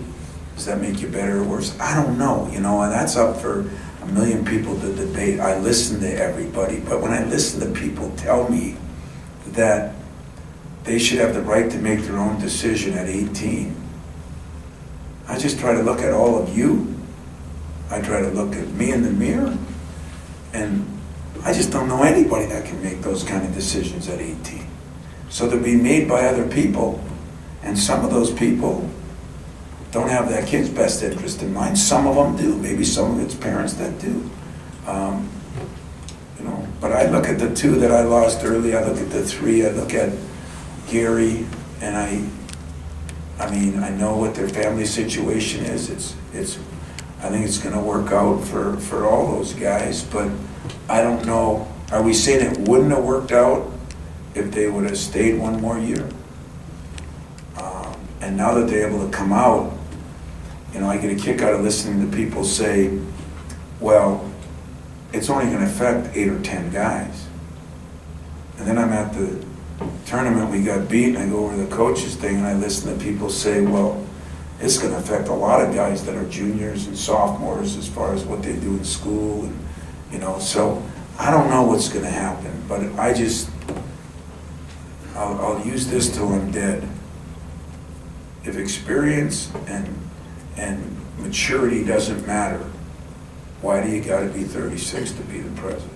does that make you better or worse? I don't know, you know, and that's up for a million people to debate. I listen to everybody, but when I listen to people tell me that they should have the right to make their own decision at 18, I just try to look at all of you. I try to look at me in the mirror, and I just don't know anybody that can make those kind of decisions at 18. So they'll be made by other people, and some of those people don't have that kid's best interest in mind. Some of them do. Maybe some of its parents that do. You know, but I look at the 2 that I lost early. I look at the 3. I look at Gary, and I mean, I know what their family situation is. I think it's going to work out for all those guys, but I don't know. Are we saying it wouldn't have worked out if they would have stayed one more year? And now that they're able to come out, you know, I get a kick out of listening to people say, well, it's only going to affect 8 or 10 guys. And then I'm at the tournament, we got beat, and I go over the coaches thing, and I listen to people say, well, it's going to affect a lot of guys that are juniors and sophomores as far as what they do in school, and you know, so I don't know what's going to happen, but I'll use this till I'm dead. If experience and maturity doesn't matter, why do you got to be 36 to be the president?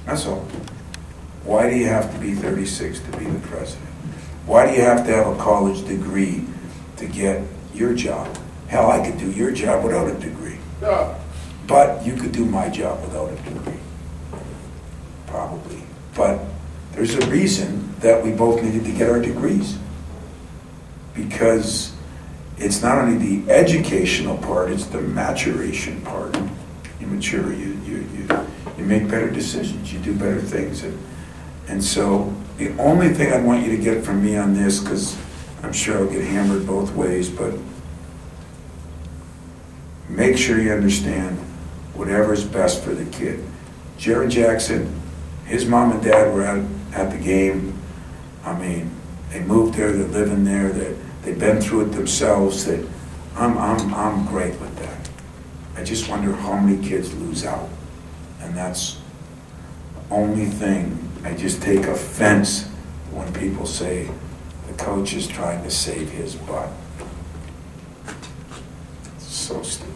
That's all. Why do you have to be 36 to be the president? Why do you have to have a college degree to get your job? Hell, I could do your job without a degree. But you could do my job without a degree. Probably. But there's a reason that we both needed to get our degrees. Because it's not only the educational part, it's the maturation part. You mature, you make better decisions, you do better things. And so the only thing I want you to get from me on this, because I'm sure I'll get hammered both ways, but make sure you understand whatever's best for the kid. Jared Jackson, his mom and dad were at the game. I mean, they moved there, they're living there, they've been through it themselves. I'm great with that. I just wonder how many kids lose out. And that's the only thing. I just take offense when people say the coach is trying to save his butt. It's so stupid.